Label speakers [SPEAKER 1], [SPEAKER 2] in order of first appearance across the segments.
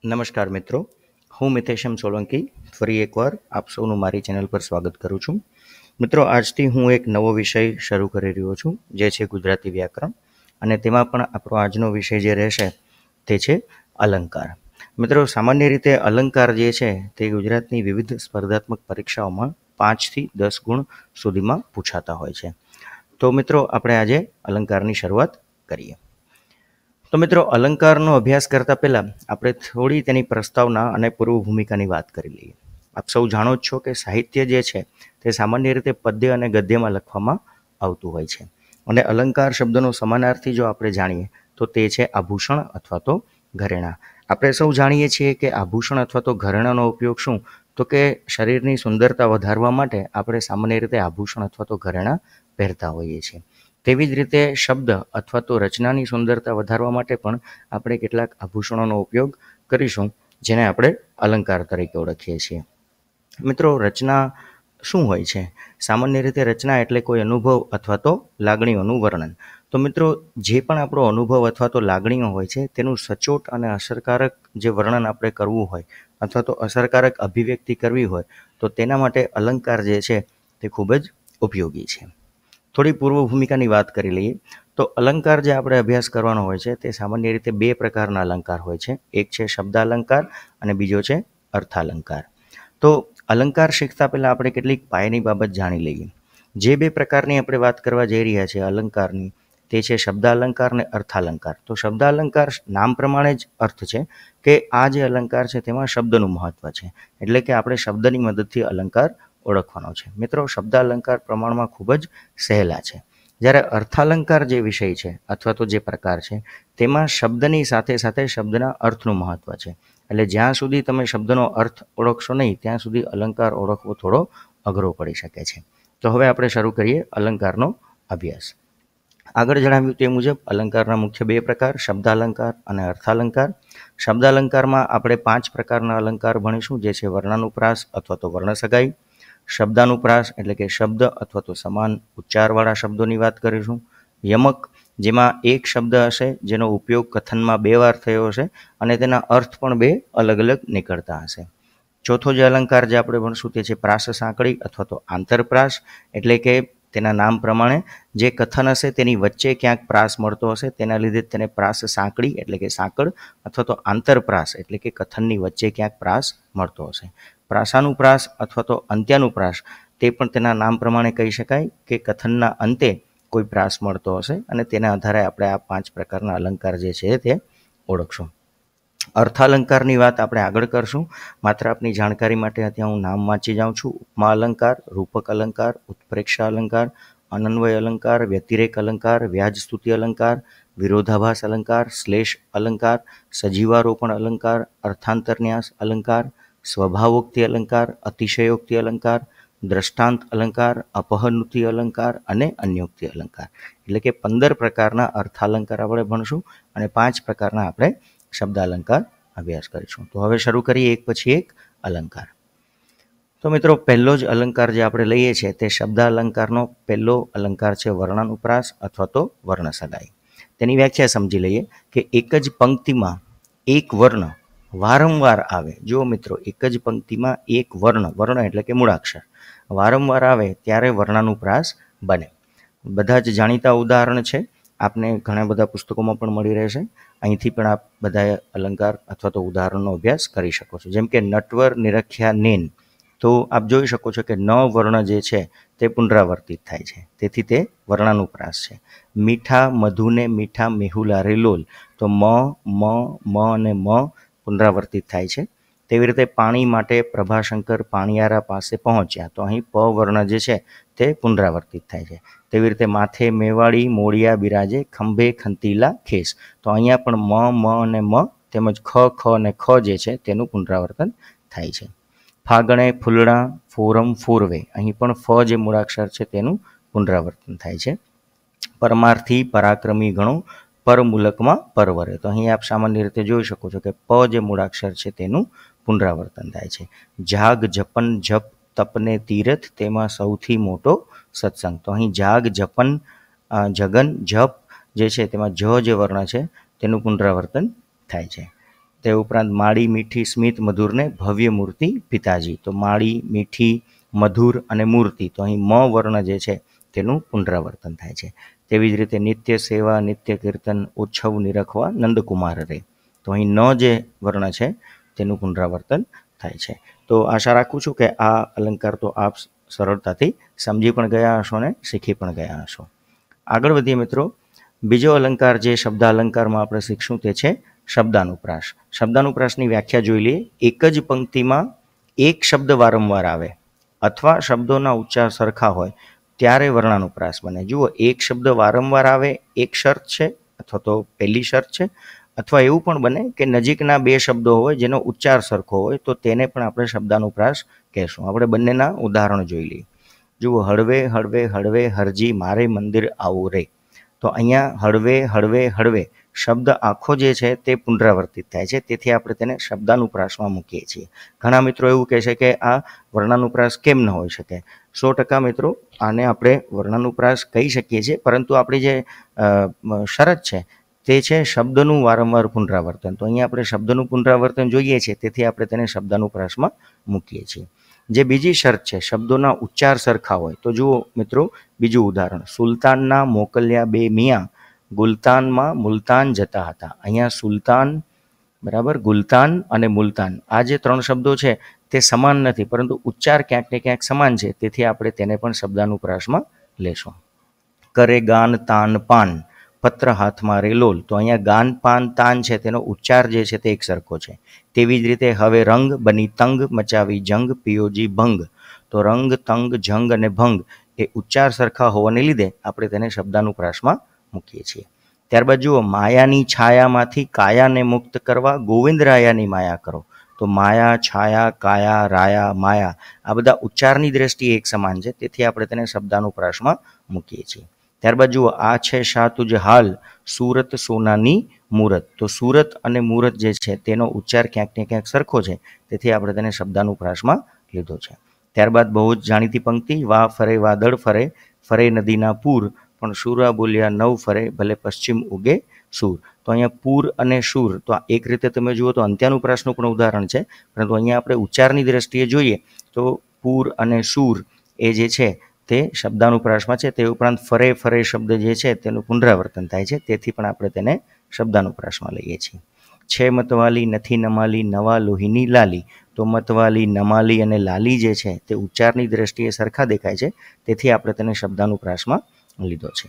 [SPEAKER 1] નમસ્કાર મિત્રો, હું મિતેશ એમ સોલંકી ફરી એકવાર આપ સૌનું મારી ચેનલ પર સ્વાગત કરું છું. મિત્રો, આજથી હું એક નવો વિષય શરૂ કરી રહ્યો છું, જે છે ગુજરાતી વ્યાકરણ, અને તેમાં પણ આપણો આજનો વિષય જે રહેશે તે છે અલંકાર. મિત્રો, સામાન્ય રીતે અલંકાર જે છે તે ગુજરાતની વિવિધ સ્પર્ધાત્મક પરીક્ષાઓમાં 5થી 10 ગુણ સુધીમાં પૂછાતા હોય છે. તો મિત્રો, આપણે આજે અલંકારની શરૂઆત કરીએ. તો મિત્રો, અલંકારનો અભ્યાસ કરતા પહેલાં આપણે થોડી તેની પ્રસ્તાવના અને પૂર્વ ભૂમિકાની વાત કરી લઈએ. આપ સૌ જાણો જ છો કે સાહિત્ય જે છે તે સામાન્ય રીતે પદ્ય અને ગદ્યમાં લખવામાં આવતું હોય છે, અને અલંકાર શબ્દનો સમાનાર્થી જો આપણે જાણીએ તો તે છે આભૂષણ અથવા તો ઘરેણાં. આપણે સૌ જાણીએ છીએ કે આભૂષણ અથવા તો ઘરેણાંનો ઉપયોગ શું, તો કે શરીરની સુંદરતા વધારવા માટે આપણે સામાન્ય રીતે આભૂષણ અથવા તો ઘરેણાં પહેરતા હોઈએ છીએ. તેવી જ રીતે શબ્દ અથવા તો રચનાની સુંદરતા વધારવા માટે પણ આપણે કેટલાક આભૂષણોનો ઉપયોગ કરીશું, જેને આપણે અલંકાર તરીકે ઓળખીએ છીએ. મિત્રો, રચના શું હોય છે? સામાન્ય રીતે રચના એટલે કોઈ અનુભવ અથવા તો લાગણીઓનું વર્ણન. તો મિત્રો, જે પણ આપણો અનુભવ અથવા તો લાગણીઓ હોય છે તેનું સચોટ અને અસરકારક જે વર્ણન આપણે કરવું હોય અથવા તો અસરકારક અભિવ્યક્તિ કરવી હોય તો તેના માટે અલંકાર જે છે તે ખૂબ જ ઉપયોગી છે. થોડી પૂર્વ ભૂમિકાની વાત કરી લઈએ તો અલંકાર જે આપણે અભ્યાસ કરવાનો હોય છે તે સામાન્ય રીતે બે પ્રકારના અલંકાર હોય છે. એક છે શબ્દાલંકાર અને બીજો છે અર્થાલંકાર. તો અલંકાર શીખતા પહેલાં આપણે કેટલીક પાયાની બાબત જાણી લઈએ. જે બે પ્રકારની આપણે વાત કરવા જઈ રહ્યા છીએ અલંકારની, તે છે શબ્દાલંકાર અને અર્થાલંકાર. તો શબ્દાલંકાર નામ પ્રમાણે જ અર્થ છે કે આ જે અલંકાર છે તેમાં શબ્દનું મહત્ત્વ છે, એટલે કે આપણે શબ્દની મદદથી અલંકાર ઓળખવાનો છે. મિત્રો, શબ્દાલંકાર પ્રમાણમાં ખૂબ જ સહેલા છે, જ્યારે અર્થાલંકાર જે વિષય છે અથવા તો જે પ્રકાર છે તેમાં શબ્દની સાથે સાથે શબ્દના અર્થનું મહત્ત્વ છે. એટલે જ્યાં સુધી તમે શબ્દનો અર્થ ઓળખશો નહીં ત્યાં સુધી અલંકાર ઓળખવો થોડો અઘરો પડી શકે છે. તો હવે આપણે શરૂ કરીએ અલંકારનો અભ્યાસ. આગળ જણાવ્યું તે મુજબ અલંકારના મુખ્ય બે પ્રકાર, શબ્દાલંકાર અને અર્થાલંકાર. શબ્દાલંકારમાં આપણે 5 પ્રકારના અલંકાર ભણીશું, જે છે વર્ણાનુપ્રાસ અથવા તો વર્ણસગાઈ, શબ્દાનુપ્રાસ એટલે કે શબ્દ અથવા તો સમાન ઉચ્ચારવાળા શબ્દોની વાત કરીશું, યમક જેમાં એક શબ્દ હશે જેનો ઉપયોગ કથનમાં 2 વાર થયો હશે અને તેના અર્થ પણ 2 અલગ અલગ નીકળતા હશે. ચોથો જે અલંકાર જે આપણે ભણશું તે છે પ્રાસ સાંકળી અથવા તો આંતરપ્રાસ, એટલે કે તેના નામ પ્રમાણે જે કથન હશે તેની વચ્ચે ક્યાંક પ્રાસ મળતો હશે, તેના લીધે તેને પ્રાસ સાંકળી એટલે કે સાંકળ અથવા તો આંતરપ્રાસ એટલે કે કથનની વચ્ચે ક્યાંક પ્રાસ મળતો હશે. પ્રાસાનુપ્રાસ અથવા તો અંત્યાનુપ્રાસ તે પણ તેના નામ પ્રમાણે કહી શકાય કે કથનના અંતે કોઈ પ્રાસ મળતો હશે, અને તેના આધારે આપણે આ 5 પ્રકારના અલંકાર જે છે તે ઓળખશું. અર્થાલંકારની વાત આપણે આગળ કરશું. માત્ર આપની જાણકારી માટે અત્યારે હું નામ વાંચી જાઉં છું. ઉપમા અલંકાર, રૂપક અલંકાર, ઉત્પ્રેક્ષા અલંકાર, અનન્વય અલંકાર, વ્યતિરેક અલંકાર, વ્યાજસ્તુતિ અલંકાર, વિરોધાભાસ અલંકાર, શ્લેષ અલંકાર, સજીવારોપણ અલંકાર, અર્થાંતરન્યાસ અલંકાર, સ્વભાવોક્તિ અલંકાર, અતિશયોક્તિ અલંકાર, દ્રષ્ટાંત અલંકાર, અપહનુતિ અલંકાર અને અન્યોક્તિ અલંકાર. એટલે કે 15 પ્રકારના અર્થાલંકાર આપણે ભણશું અને 5 પ્રકારના આપણે શબ્દાલંકાર અભ્યાસ કરીશું. તો હવે શરૂ કરીએ એક પછી એક અલંકાર. તો મિત્રો, પહેલો જ અલંકાર જે આપણે લઈએ છીએ તે શબ્દાલંકારનો પહેલો અલંકાર છે વર્ણાનુપ્રાસ અથવા તો વર્ણસગાઈ. તેની વ્યાખ્યા સમજી લઈએ કે એક જ પંક્તિમાં એક વર્ણ વારંવાર આવે. જો મિત્રો, એક જ પંક્તિમાં એક વર્ણ એટલે કે મૂળાક્ષર વારંવાર આવે ત્યારે વર્ણાનુપ્રાસ બને. બધા જ જાણીતા ઉદાહરણ છે, આપને ઘણા બધા પુસ્તકોમાં પણ મળી રહેશે. અહીંથી પણ આપ બધા અલંકાર અથવા તો ઉદાહરણનો અભ્યાસ કરી શકો છો. જેમ કે નટવર નિરખ્યા નેન, તો આપ જોઈ શકો છો કે ન વર્ણ જે છે તે પુનરાવર્તિત થાય છે, તેથી તે વર્ણાનુપ્રાસ છે. મીઠા મધુને મીઠા મેહુલા રેલોલ, તો મ અને મ પુનરાવર્તિત થાય છે. તેવી રીતે પાણી માટે પ્રભાશંકર પાણીયારા પાસે પહોંચ્યા, તો અહીં પ વર્ણ જે છે તે પુનરાવર્તિત થાય છે. તેવી રીતે માથે મેવાડી મોડિયા બિરાજે ખંભે ખંતીલા ખેસ, તો અહીંયા પણ મ અને મ તેમજ ખ અને ખ જે છે તેનું પુનરાવર્તન થાય છે. ફાગણે ફૂલણા ફોરમ ફોરવે, અહીં પણ ફ જે મૂળાક્ષર છે તેનું પુનરાવર્તન થાય છે. પરમાર્થી પરાક્રમી ગણો પરમૂલકમાં પરવરે, તો અહીં આપ સામાન્ય રીતે જોઈ શકો છો કે પ જે મૂળાક્ષર છે તેનું પુનરાવર્તન થાય છે. જાગ જપન જપ તપને તીરથ તેમાં સૌથી મોટો સત્સંગ, તો અહીં જાગ જપન જગન જપ જે છે તેમાં જ જે વર્ણ છે તેનું પુનરાવર્તન થાય છે. તે ઉપરાંત માળી, મીઠી, સ્મિત, મધુર ને ભવ્ય મૂર્તિ પિતાજી. તો માળી, મીઠી, મધુર અને મૂર્તિ, તો અહીં મ વર્ણ જે છે તેનું પુનરાવર્તન થાય છે. તેવી જ રીતે નિત્ય સેવા, નિત્ય કીર્તન, ઉત્સવ નિરખવા નંદકુમાર રે, તો અહીં ન જે વર્ણ છે તેનું પુનરાવર્તન થાય છે. તો આશા રાખું છું કે આ અલંકાર તો આપ સરળતાથી સમજી પણ ગયા હશો ને શીખી પણ ગયા હશો. આગળ વધીએ મિત્રો. બીજો અલંકાર જે શબ્દ અલંકારમાં આપણે શીખશું તે છે શબ્દાનુપ્રાસ. શબ્દાનુપ્રાસની વ્યાખ્યા જોઈ લઈએ. એક જ પંક્તિમાં એક શબ્દ વારંવાર આવે અથવા શબ્દોના ઉચ્ચાર સરખા હોય ત્યારે વર્ણાનુપ્રાસ બને. જુઓ, એક શબ્દ વારંવાર આવે એક શરત છે અથવા તો પહેલી શરત છે, અથવા એવું પણ બને કે નજીકના બે શબ્દો હોય જેનો ઉચ્ચાર સરખો હોય તો તેને પણ આપણે શબ્દાનુપ્રાસ કહેશું. આપણે બંનેના ઉદાહરણ જોઈ લઈએ. જુઓ, હળવે હળવે હળવે હરજી મારે મંદિર આવું રે. તો અહીંયા હળવે હળવે હળવે શબ્દ આખો જે છે તે પુનરાવર્તિત થાય છે, તેથી આપણે તેને શબ્દાનુપ્રાસમાં મૂકીએ છીએ. ઘણા મિત્રો એવું કહે છે કે આ વર્ણાનુપ્રાસ કેમ ન હોઈ શકે. 100% મિત્રો આને આપણે વર્ણાનુપ્રાસ કહી શકીએ છીએ, પરંતુ આપણી જે શરત છે તે છે શબ્દનું વારંવાર પુનરાવર્તન. તો અહીંયા આપણે શબ્દનું પુનરાવર્તન જોઈએ છીએ, તેથી આપણે તેને શબ્દાનુપ્રાસમાં મૂકીએ છીએ. જે બીજી શરત છે શબ્દોના ઉચ્ચાર સરખા હોય, તો જુઓ મિત્રો બીજું ઉદાહરણ. સુલતાનના મોકલ્યા બે મિયા ગુલતાનમાં મુલતાન જતા હતા. અહીંયા સુલતાન બરાબર ગુલતાન અને મુલતાન આ જે ત્રણ શબ્દો છે તે સમાન નથી, પરંતુ ઉચ્ચાર ક્યાંક ને ક્યાંક સમાન છે, તેથી આપણે તેને પણ શબ્દાનુપ્રાસમાં લેશું. કરે ગાન તાન પાન પત્ર હાથમાં રેલોલ. તો અહીંયા ગાન પાન તાન છે તેનો ઉચ્ચાર જે છે તે એક સરખો છે. તેવી જ રીતે હવે રંગ બની તંગ મચાવી જંગ પિયોજી ભંગ. તો રંગ, તંગ, જંગ અને ભંગ એ ઉચ્ચાર સરખા હોવાને લીધે આપણે તેને શબ્દાનુપ્રાસમાં મૂકીએ છીએ. ત્યારબાદ જુઓ, માયાની છાયામાંથી કાયાને મુક્ત કરવા ગોવિંદરાયાની માયા કરો. તો માયા, છાયા, કાયા, રાયા, માયા આ બધા ઉચ્ચારની દ્રષ્ટિએ એક સમાન છે, તેથી આપણે તેને શબ્દાનુપ્રાસમાં મૂકીએ છીએ. ત્યારબાદ જુઓ, આ છે શા તુજ હાલ સુરત સોનાની મૂરત. તો સુરત અને મૂરત જે છે તેનો ઉચ્ચાર ક્યાંક ને ક્યાંક સરખો છે, તેથી આપણે તેને શબ્દાનુપ્રાસમાં લીધો છે. ત્યારબાદ બહુ જ જાણીતી પંક્તિ. વા ફરે વાદળ ફરે ફરે નદીના પૂર પણ સુરા બોલ્યા નવ ફરે ભલે પશ્ચિમ ઉગે સૂર. તો અહીંયા પૂર અને સૂર, તો એક રીતે તમે જુઓ તો અંત્યાનુપ્રાસનું પણ ઉદાહરણ છે, પરંતુ અહીંયા આપણે ઉચ્ચારની દ્રષ્ટિએ જોઈએ તો પૂર અને સૂર એ જે છે તે શબ્દાનુપ્રાસમાં છે. તે ઉપરાંત ફરે ફરે શબ્દ જે છે તેનું પુનરાવર્તન થાય છે, તેથી પણ આપણે તેને શબ્દાનુપ્રાસમાં લઈએ છીએ. છે મતવાલી નથી નમાલી નવા લોહીની લાલી. તો મતવાલી, નમાલી અને લાલી જે છે તે ઉચ્ચારની દ્રષ્ટિએ સરખા દેખાય છે, તેથી આપણે તેને શબ્દાનુપ્રાસમાં લીધો છે.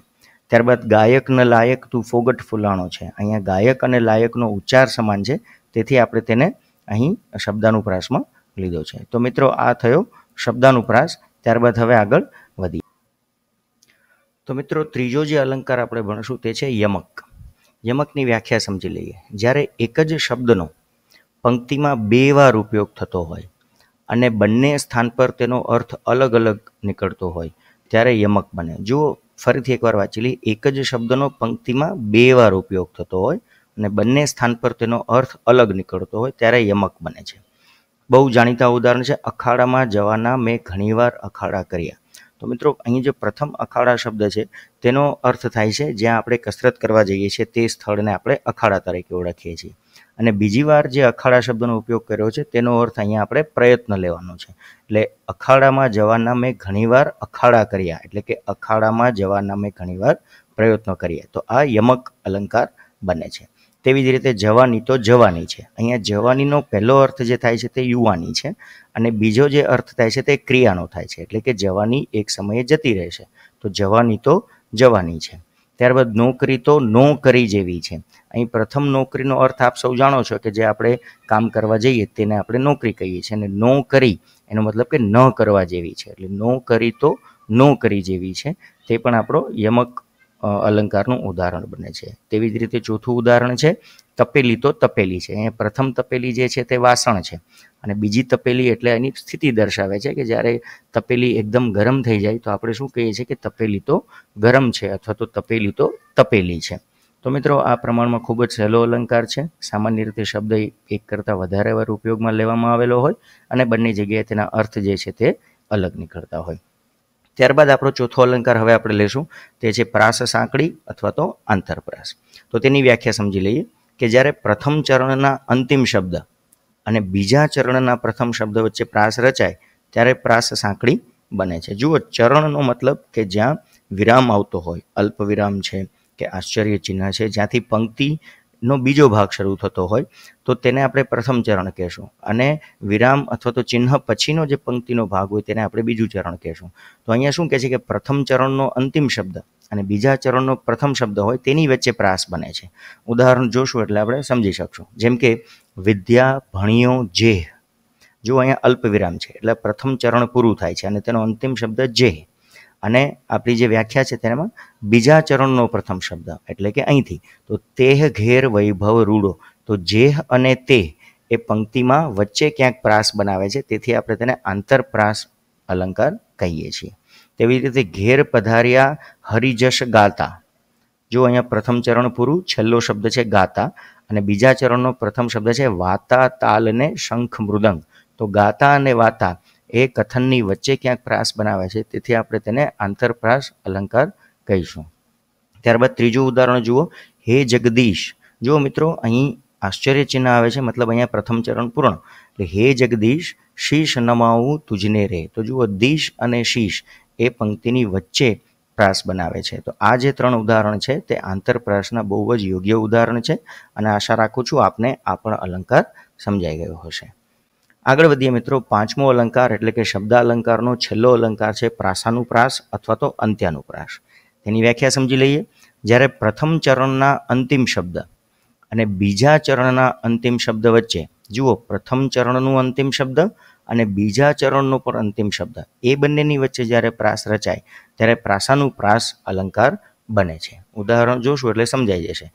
[SPEAKER 1] ત્યારબાદ ગાયક ન લાયક તું ફોગટ ફૂલાણો છે. અહીંયા ગાયક અને લાયકનો ઉચ્ચાર સમાન છે, તેથી આપણે તેને અહીં શબ્દાનુપ્રાસમાં લીધો છે. તો મિત્રો આ થયો શબ્દાનુપ્રાસ. ત્યારબાદ હવે આગળ વધીએ. તો મિત્રો ત્રીજો જે અલંકાર આપણે ભણશું તે છે યમક. યમકની વ્યાખ્યા સમજી લઈએ. જ્યારે એક જ શબ્દનો પંક્તિમાં બે વાર ઉપયોગ થતો હોય અને બંને સ્થાન પર તેનો અર્થ અલગ અલગ નીકળતો હોય ત્યારે યમક બને. જુઓ, ફરીથી એકવાર વાંચી લઈએ. એક જ શબ્દનો પંક્તિમાં બે વાર ઉપયોગ થતો હોય અને બંને સ્થાન પર તેનો અર્થ અલગ નીકળતો હોય ત્યારે યમક બને છે. બહુ જાણીતા ઉદાહરણ છે, અખાડામાં જવાના મેં ઘણીવાર અખાડા કર્યા. તો મિત્રો અહીં જે પ્રથમ અખાડા શબ્દ છે તેનો અર્થ થાય છે જ્યાં આપણે કસરત કરવા જઈએ છીએ તે સ્થળને આપણે અખાડા તરીકે ઓળખીએ છીએ. અને બીજી વાર જે અખાડા શબ્દનો ઉપયોગ કર્યો છે તેનો અર્થ અહીંયા આપણે પ્રયત્ન લેવાનો છે. એટલે અખાડામાં જવાના મેં ઘણીવાર અખાડા કર્યા, એટલે કે અખાડામાં જવાના મેં ઘણીવાર પ્રયત્નો કર્યા. તો આ યમક અલંકાર બને છે. તેવી જ રીતે જવાની તો જવાની છે. અહીંયા જવાનીનો પહેલો અર્થ જે થાય છે તે યુવાની છે અને બીજો જે અર્થ થાય છે તે ક્રિયાનો થાય છે, એટલે કે જવાની એક સમયે જતી રહેશે. તો જવાની તો જવાની છે. ત્યારબાદ નોકરી તો નો કરી જેવી છે. અહીં પ્રથમ નોકરીનો અર્થ આપ સૌ જાણો છો કે જે આપણે કામ કરવા જઈએ તેને આપણે નોકરી કહીએ છીએ, અને નો કરી એનો મતલબ કે ન કરવા જેવી છે. એટલે નો કરી તો નો કરી જેવી છે, તે પણ આપણો યમક અલંકારનું ઉદાહરણ બને છે. તેવી જ રીતે ચોથું ઉદાહરણ છે તપેલી તો તપેલી છે. અહીંયા પ્રથમ તપેલી જે છે તે વાસણ છે અને બીજી તપેલી એટલે એની સ્થિતિ દર્શાવે છે કે જ્યારે તપેલી એકદમ ગરમ થઈ જાય તો આપણે શું કહીએ છીએ કે તપેલી તો ગરમ છે અથવા તો તપેલી તો તપેલી છે. તો મિત્રો આ પ્રમાણમાં ખૂબ જ સહેલો અલંકાર છે. સામાન્ય રીતે શબ્દ એક કરતાં વધારે વાર ઉપયોગમાં લેવામાં આવેલો હોય અને બંને જગ્યાએ તેના અર્થ જે છે તે અલગ નીકળતા હોય. ત્યારબાદ આપણો ચોથો અલંકાર હવે આપણે લેશું તે છે પ્રાસ સાંકળી અથવા તો આંતરપ્રાસ. તો તેની વ્યાખ્યા સમજી લઈએ. કે જ્યારે પ્રથમ ચરણના અંતિમ શબ્દ અને બીજા ચરણના પ્રથમ શબ્દ વચ્ચે પ્રાસ રચાય ત્યારે પ્રાસ સાંકળી બને છે. જુઓ, ચરણનો મતલબ કે જ્યાં વિરામ આવતો હોય, અલ્પ વિરામ છે કે આશ્ચર્ય ચિહ્ન છે, જ્યાંથી પંક્તિનો બીજો ભાગ શરૂ થતો હોય તો તેને આપણે પ્રથમ ચરણ કહેશું, અને વિરામ અથવા તો ચિહ્ન પછીનો જે પંક્તિનો ભાગ હોય તેને આપણે બીજું ચરણ કહેશું. તો અહીંયા શું કહે છે કે પ્રથમ ચરણનો અંતિમ શબ્દ અને બીજા ચરણનો પ્રથમ શબ્દ હોય તેની વચ્ચે પ્રાસ બને છે. ઉદાહરણ જોશું એટલે આપણે સમજી શકશું. જેમ કે વિદ્યા ભણ્યો જેહ, જો અહીંયા અલ્પ વિરામ છે એટલે પ્રથમ ચરણ પૂરું થાય છે અને તેનો અંતિમ શબ્દ જેહ, અને આપણી જે વ્યાખ્યા છે તેમાં બીજા ચરણનો પ્રથમ શબ્દ એટલે કે અહીંથી તો તેહ ઘેર વૈભવ રૂડો, તો જેહ અને તે એ પંક્તિમાં વચ્ચે ક્યાંક પ્રાસ બનાવે છે, તેથી આપણે તેને આંતરપ્રાસ અલંકાર કહીએ છીએ. તેવી રીતે ઘેર પધાર્યા હરિજશ ગાતા, જો અહીંયા પ્રથમ ચરણ પૂરું, છેલ્લો શબ્દ છે ગાતા, અને બીજા ચરણનો પ્રથમ શબ્દ છે વાતા તાલ ને શંખ મૃદંગ, તો ગાતા અને વાતા એ કથનની વચ્ચે ક્યાંક પ્રાસ બનાવે છે, તેથી આપણે તેને આંતરપ્રાસ અલંકાર કહીશું. ત્યારબાદ ત્રીજું ઉદાહરણ જુઓ, હે જગદીશ. જુઓ મિત્રો, અહીં આશ્ચર્ય ચિહ્ન આવે છે, મતલબ અહીંયા પ્રથમ ચરણ પૂર્ણ, એટલે હે જગદીશ શીશ નમાવું તુજને રે, તો જુઓ દીશ અને શીશ એ પંક્તિની વચ્ચે પ્રાસ બનાવે છે. તો આ જે ત્રણ ઉદાહરણ છે તે આંતરપ્રાસના બહુ જ યોગ્ય ઉદાહરણ છે, અને આશા રાખું છું આપને આ પણ અલંકાર સમજાઈ ગયો હશે. આગળ વધીએ મિત્રો. પાંચમો અલંકાર એટલે કે શબ્દ અલંકારનો છેલ્લો અલંકાર છે પ્રાસાનુપ્રાસ અથવા તો અંત્યાનુપ્રાસ. તેની વ્યાખ્યા સમજી લઈએ. જ્યારે પ્રથમ ચરણના અંતિમ શબ્દ અને બીજા ચરણના અંતિમ શબ્દ વચ્ચે, જુઓ પ્રથમ ચરણનું અંતિમ શબ્દ અને બીજા ચરણનો પણ અંતિમ શબ્દ, એ બંનેની વચ્ચે જ્યારે પ્રાસ રચાય ત્યારે પ્રાસાનુપ્રાસ અલંકાર બને છે. ઉદાહરણ જોશું એટલે સમજાઈ જશે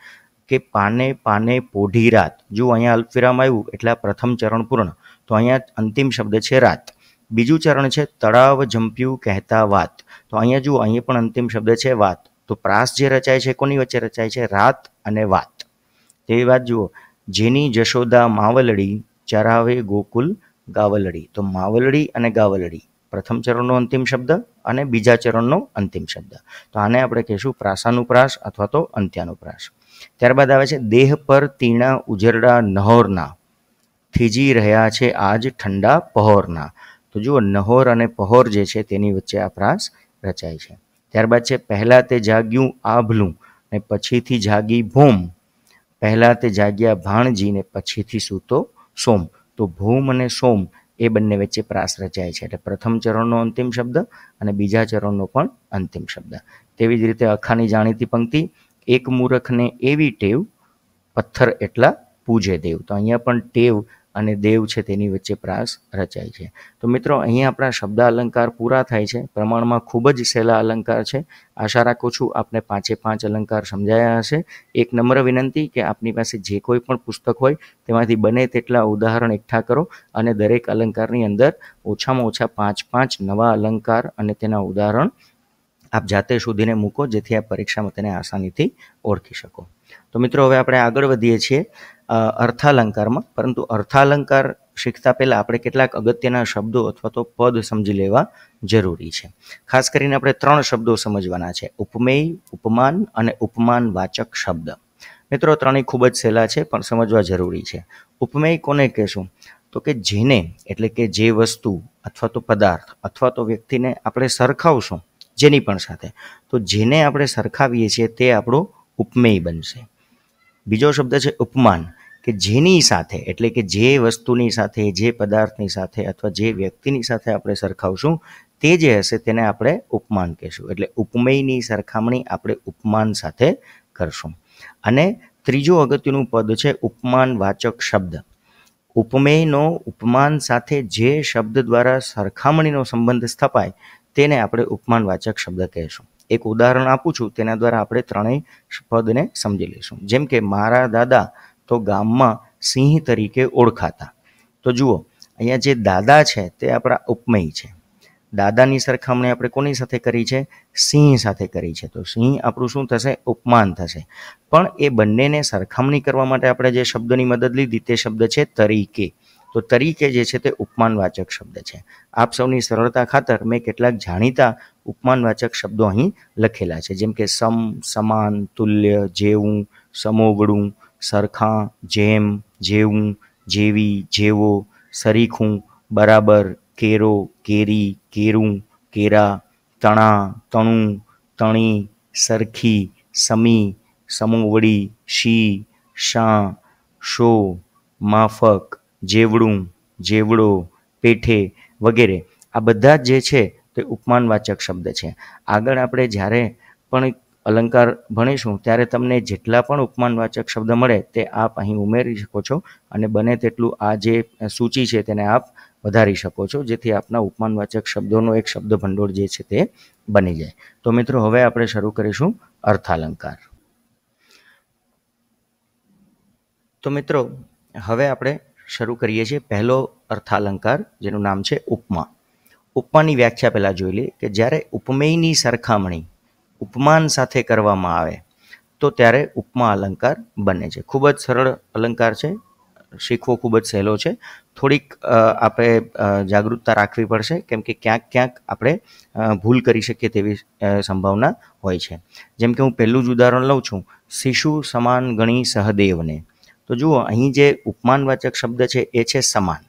[SPEAKER 1] કે પાને પાને પોઢી રાત. જો અહીંયા અલ્પવિરામ આવ્યું એટલે પ્રથમ ચરણ પૂર્ણ, તો અહીંયા અંતિમ શબ્દ છે રાત. બીજું ચરણ છે તળાવ જંપ્યું કહેતા વાત, તો અહીંયા જુઓ અહીંયા પણ અંતિમ શબ્દ છે વાત. તો પ્રાસ જે રચાય છે કોની વચ્ચે રચાય છે? રાત અને વાત. તેવી વાત જુઓ, જેની જશોદા માવલડી ચરાવે ગોકુલ ગાવલડી, તો માવલડી અને ગાવલડી પ્રથમ ચરણનો અંતિમ શબ્દ અને બીજા ચરણનો અંતિમ શબ્દ, તો આને આપણે કહીશું પ્રાસાનુપ્રાસ અથવા તો અંત્યાનુપ્રાસ. ત્યારબાદ આવે છે દેહ પર તીણા ઉજરડા નહોરના, થીજી રહ્યા છે આજ ઠંડા પહોરના, તો જુઓ નહોર અને પહોર જે છે તેની વચ્ચે આ પ્રાસ રચાય છે. ત્યારબાદ છે પહેલા તે જાગ્યું આભલું ને પછીથી જાગી ભૂમ, પહેલા તે જાગ્યા ભાણજી ને પછીથી સૂતો સોમ, તો ભૂમ અને સોમ એ બંને વચ્ચે પ્રાસ રચાય છે, એટલે પ્રથમ ચરણનો અંતિમ શબ્દ અને બીજા ચરણનો પણ અંતિમ શબ્દ. તેવી જ રીતે અખાની જાણીતી પંક્તિ, એક મૂરખને એવી ટેવ પથ્થર એટલા પૂજે દેવ, તો અહીંયા પણ ટેવ અને દેવ છે તેની વચ્ચે પ્રાસ રચાય છે. તો મિત્રો અહીંયા આપણા શબ્દ અલંકાર પૂરા થાય છે. પ્રમાણમાં ખૂબ જ સહેલા અલંકાર છે. આશા રાખું છું આપને પાંચે પાંચ અલંકાર સમજાયા હશે. એક નમ્ર વિનંતી કે આપની પાસે જે કોઈ પણ પુસ્તક હોય તેમાંથી બને તેટલા ઉદાહરણ એકઠા કરો અને દરેક અલંકારની અંદર ઓછામાં ઓછા 5 નવા અલંકાર અને તેના ઉદાહરણ આપ જાતે શોધીને મૂકો, જેથી આપ પરીક્ષામાં તેને આસાનીથી ઓળખી શકો. તો મિત્રો હવે આપણે આગળ વધીએ છીએ અર્થાલંકારમાં, પરંતુ અર્થાલંકાર શીખતા પહેલાં આપણે કેટલાક અગત્યના શબ્દો અથવા તો પદ સમજી લેવા જરૂરી છે. ખાસ કરીને આપણે 3 શબ્દો સમજવાના છે, ઉપમેય, ઉપમાન અને ઉપમાનવાચક શબ્દ. મિત્રો ત્રણેય ખૂબ જ સહેલા છે પણ સમજવા જરૂરી છે. ઉપમેય કોને કહેશું? તો કે જેને, એટલે કે જે વસ્તુ અથવા તો પદાર્થ અથવા તો વ્યક્તિને આપણે સરખાવશું જેની પણ સાથે, તો જેને આપણે સરખાવીએ છીએ તે આપણો ઉપમેય બનશે. બીજો શબ્દ છે ઉપમાન, કે જેની સાથે, એટલે કે જે વસ્તુની સાથે, જે પદાર્થની સાથે અથવા જે વ્યક્તિની સાથે આપણે સરખાવશું તે જે હશે તેને આપણે ઉપમાન કહેશું. એટલે ઉપમેયની સરખામણી આપણે ઉપમાન સાથે કરશું. અને ત્રીજું અગત્યનું પદ છે ઉપમાનવાચક શબ્દ. ઉપમેયનો ઉપમાન સાથે જે શબ્દ દ્વારા સરખામણીનો સંબંધ સ્થપાય તેને આપણે ઉપમાનવાચક શબ્દ કહેશું. એક ઉદાહરણ આપું છું, તેના દ્વારા આપણે ત્રણેય પદને સમજી લઈશું. જેમ કે મારા દાદા તો ગામમાં સિંહ તરીકે ઓળખાતા, તો જુઓ અહીંયા જે દાદા છે તે આપણા ઉપમેય છે. દાદાની સરખામણી આપણે કોની સાથે કરી છે? સિંહ સાથે કરી છે, તો સિંહ આપણું શું થશે? ઉપમાન થશે. પણ એ બંનેને સરખામણી કરવા માટે આપણે જે શબ્દની મદદ લીધી તે શબ્દ છે તરીકે, તો તરીકે જે છે તે ઉપમાનવાચક શબ્દ છે. આપ સૌની સરળતા ખાતર મેં કેટલાક જાણીતા ઉપમાનવાચક શબ્દો અહીં લખેલા છે, જેમ કે સમ, સમાન, તુલ્ય, જેવું, સમોવડું, સરખા, જેમ, જેવું, જેવી, જેવો, સરીખું, બરાબર, કેરો, કેરી, કેરું, કેરા, તણા, તણું, તણી, સરખી, સમી, સમોવડી, શી, શા, શો, માફક, જેવડું, જેવડો, પેઠે વગેરે આ બધા જ જે છે તે ઉપમાનવાચક શબ્દ છે. આગળ આપણે જ્યારે પણ અલંકાર ભણીશું ત્યારે તમને જેટલા પણ ઉપમાનવાચક શબ્દ મળે તે આપ અહીં ઉમેરી શકો છો અને બને તેટલું આ જે સૂચિ છે તેને આપ વધારી શકો છો, જેથી આપના ઉપમાનવાચક શબ્દોનો એક શબ્દ ભંડોળ જે છે તે બની જાય. તો મિત્રો હવે આપણે શરૂ કરીશું અર્થાલંકાર. તો મિત્રો હવે આપણે શરૂ કરીએ છીએ પહેલો અર્થાલંકાર, જેનું નામ છે ઉપમા. ઉપમાની વ્યાખ્યા પહેલાં જોઈ લઈએ કે જ્યારે ઉપમેયની સરખામણી ઉપમાન સાથે કરવામાં આવે તો ત્યારે ઉપમા અલંકાર બને છે. ખૂબ જ સરળ અલંકાર છે, શીખવો ખૂબ જ સહેલો છે. થોડીક આપણે જાગૃતતા રાખવી પડશે, કેમ કે ક્યાંક ક્યાંક આપણે ભૂલ કરી શકીએ તેવી સંભાવના હોય છે. જેમ કે હું પહેલું જ ઉદાહરણ લઉં છું, શિશુ સમાન ગણી સહદેવને. તો જુઓ, અહીં જે ઉપમાનવાચક શબ્દ છે એ છે સમાન,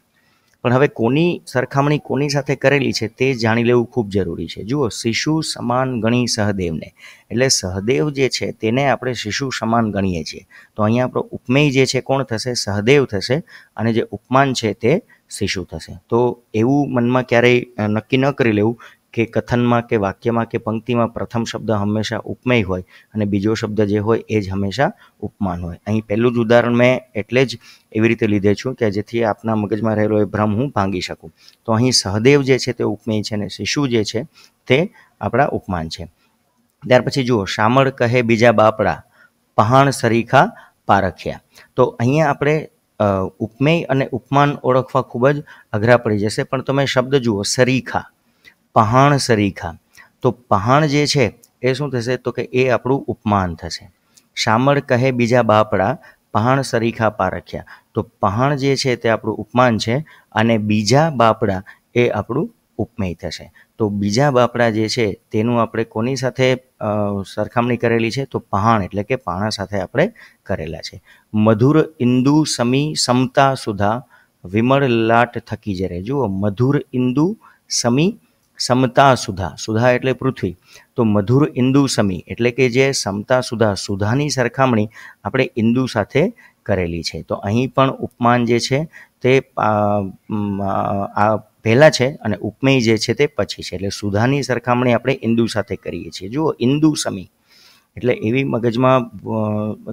[SPEAKER 1] પણ હવે કોની સરખામણી કોની સાથે કરેલી છે તે જાણી લેવું ખૂબ જરૂરી છે. જુઓ, શિશુ સમાન ગણી સહદેવને, એટલે સહદેવ જે છે તેને આપણે શિશુ સમાન ગણીએ છીએ. તો અહીંયા આપણો ઉપમેય જે છે કોણ થશે? સહદેવ થશે, અને જે ઉપમાન છે તે શિશુ થશે. તો એવું મનમાં ક્યારેય નક્કી ન કરી લેવું કે કથનમાં કે વાક્યમાં કે પંક્તિમાં પ્રથમ શબ્દ હંમેશા ઉપમેય હોય અને બીજો શબ્દ જે હોય એ જ હંમેશા ઉપમાન હોય. અહીં પહેલું જ ઉદાહરણ મેં એટલે જ એવી રીતે લીધે છું કે જેથી આપના મગજમાં રહેલો એ ભ્રમ હું ભાંગી શકું. તો અહીં સહદેવ જે છે તે ઉપમેય છે અને શિશુ જે છે તે આપણા ઉપમાન છે. ત્યાર પછી જુઓ, શામળ કહે બીજા બાપડા, પહાણ સરીખા પારખ્યા. તો અહીંયા આપણે ઉપમેય અને ઉપમાન ઓળખવા ખૂબ જ અઘરા પડી જશે, પણ તમે શબ્દ જુઓ, સરીખા, પહાણ સરીખા. તો પહાણ જે છે એ શું થશે? તો કે એ આપણું ઉપમાન થશે. શામળ કહે બીજા બાપડા, પહાણ સરીખા પારખ્યા. તો પહાણ જે છે તે આપણું ઉપમાન છે અને બીજા બાપડા એ આપણું ઉપમેય થશે. તો બીજા બાપડા જે છે તેનું આપણે કોની સાથે સરખામણી કરેલી છે? તો પહાણ એટલે કે પાણા સાથે આપણે કરેલા છે. મધુર ઇન્દુ સમી સમતા સુધા, વિમળ લાટ થકી જરે. જુઓ, મધુર ઇન્દુ સમી સમતા સુધા, સુધા એટલે પૃથ્વી. તો મધુર ઇન્દુ સમી એટલે કે જે સમતા સુધા, સુધાની સરખામણી આપણે ઇન્દુ સાથે કરેલી છે. તો અહીં પણ ઉપમાન જે છે તે આ પહેલાં છે અને ઉપમેય જે છે તે પછી છે. એટલે સુધાની સરખામણી આપણે ઇન્દુ સાથે કરીએ છીએ. જુઓ, ઇન્દુ સમી એટલે એવી મગજમાં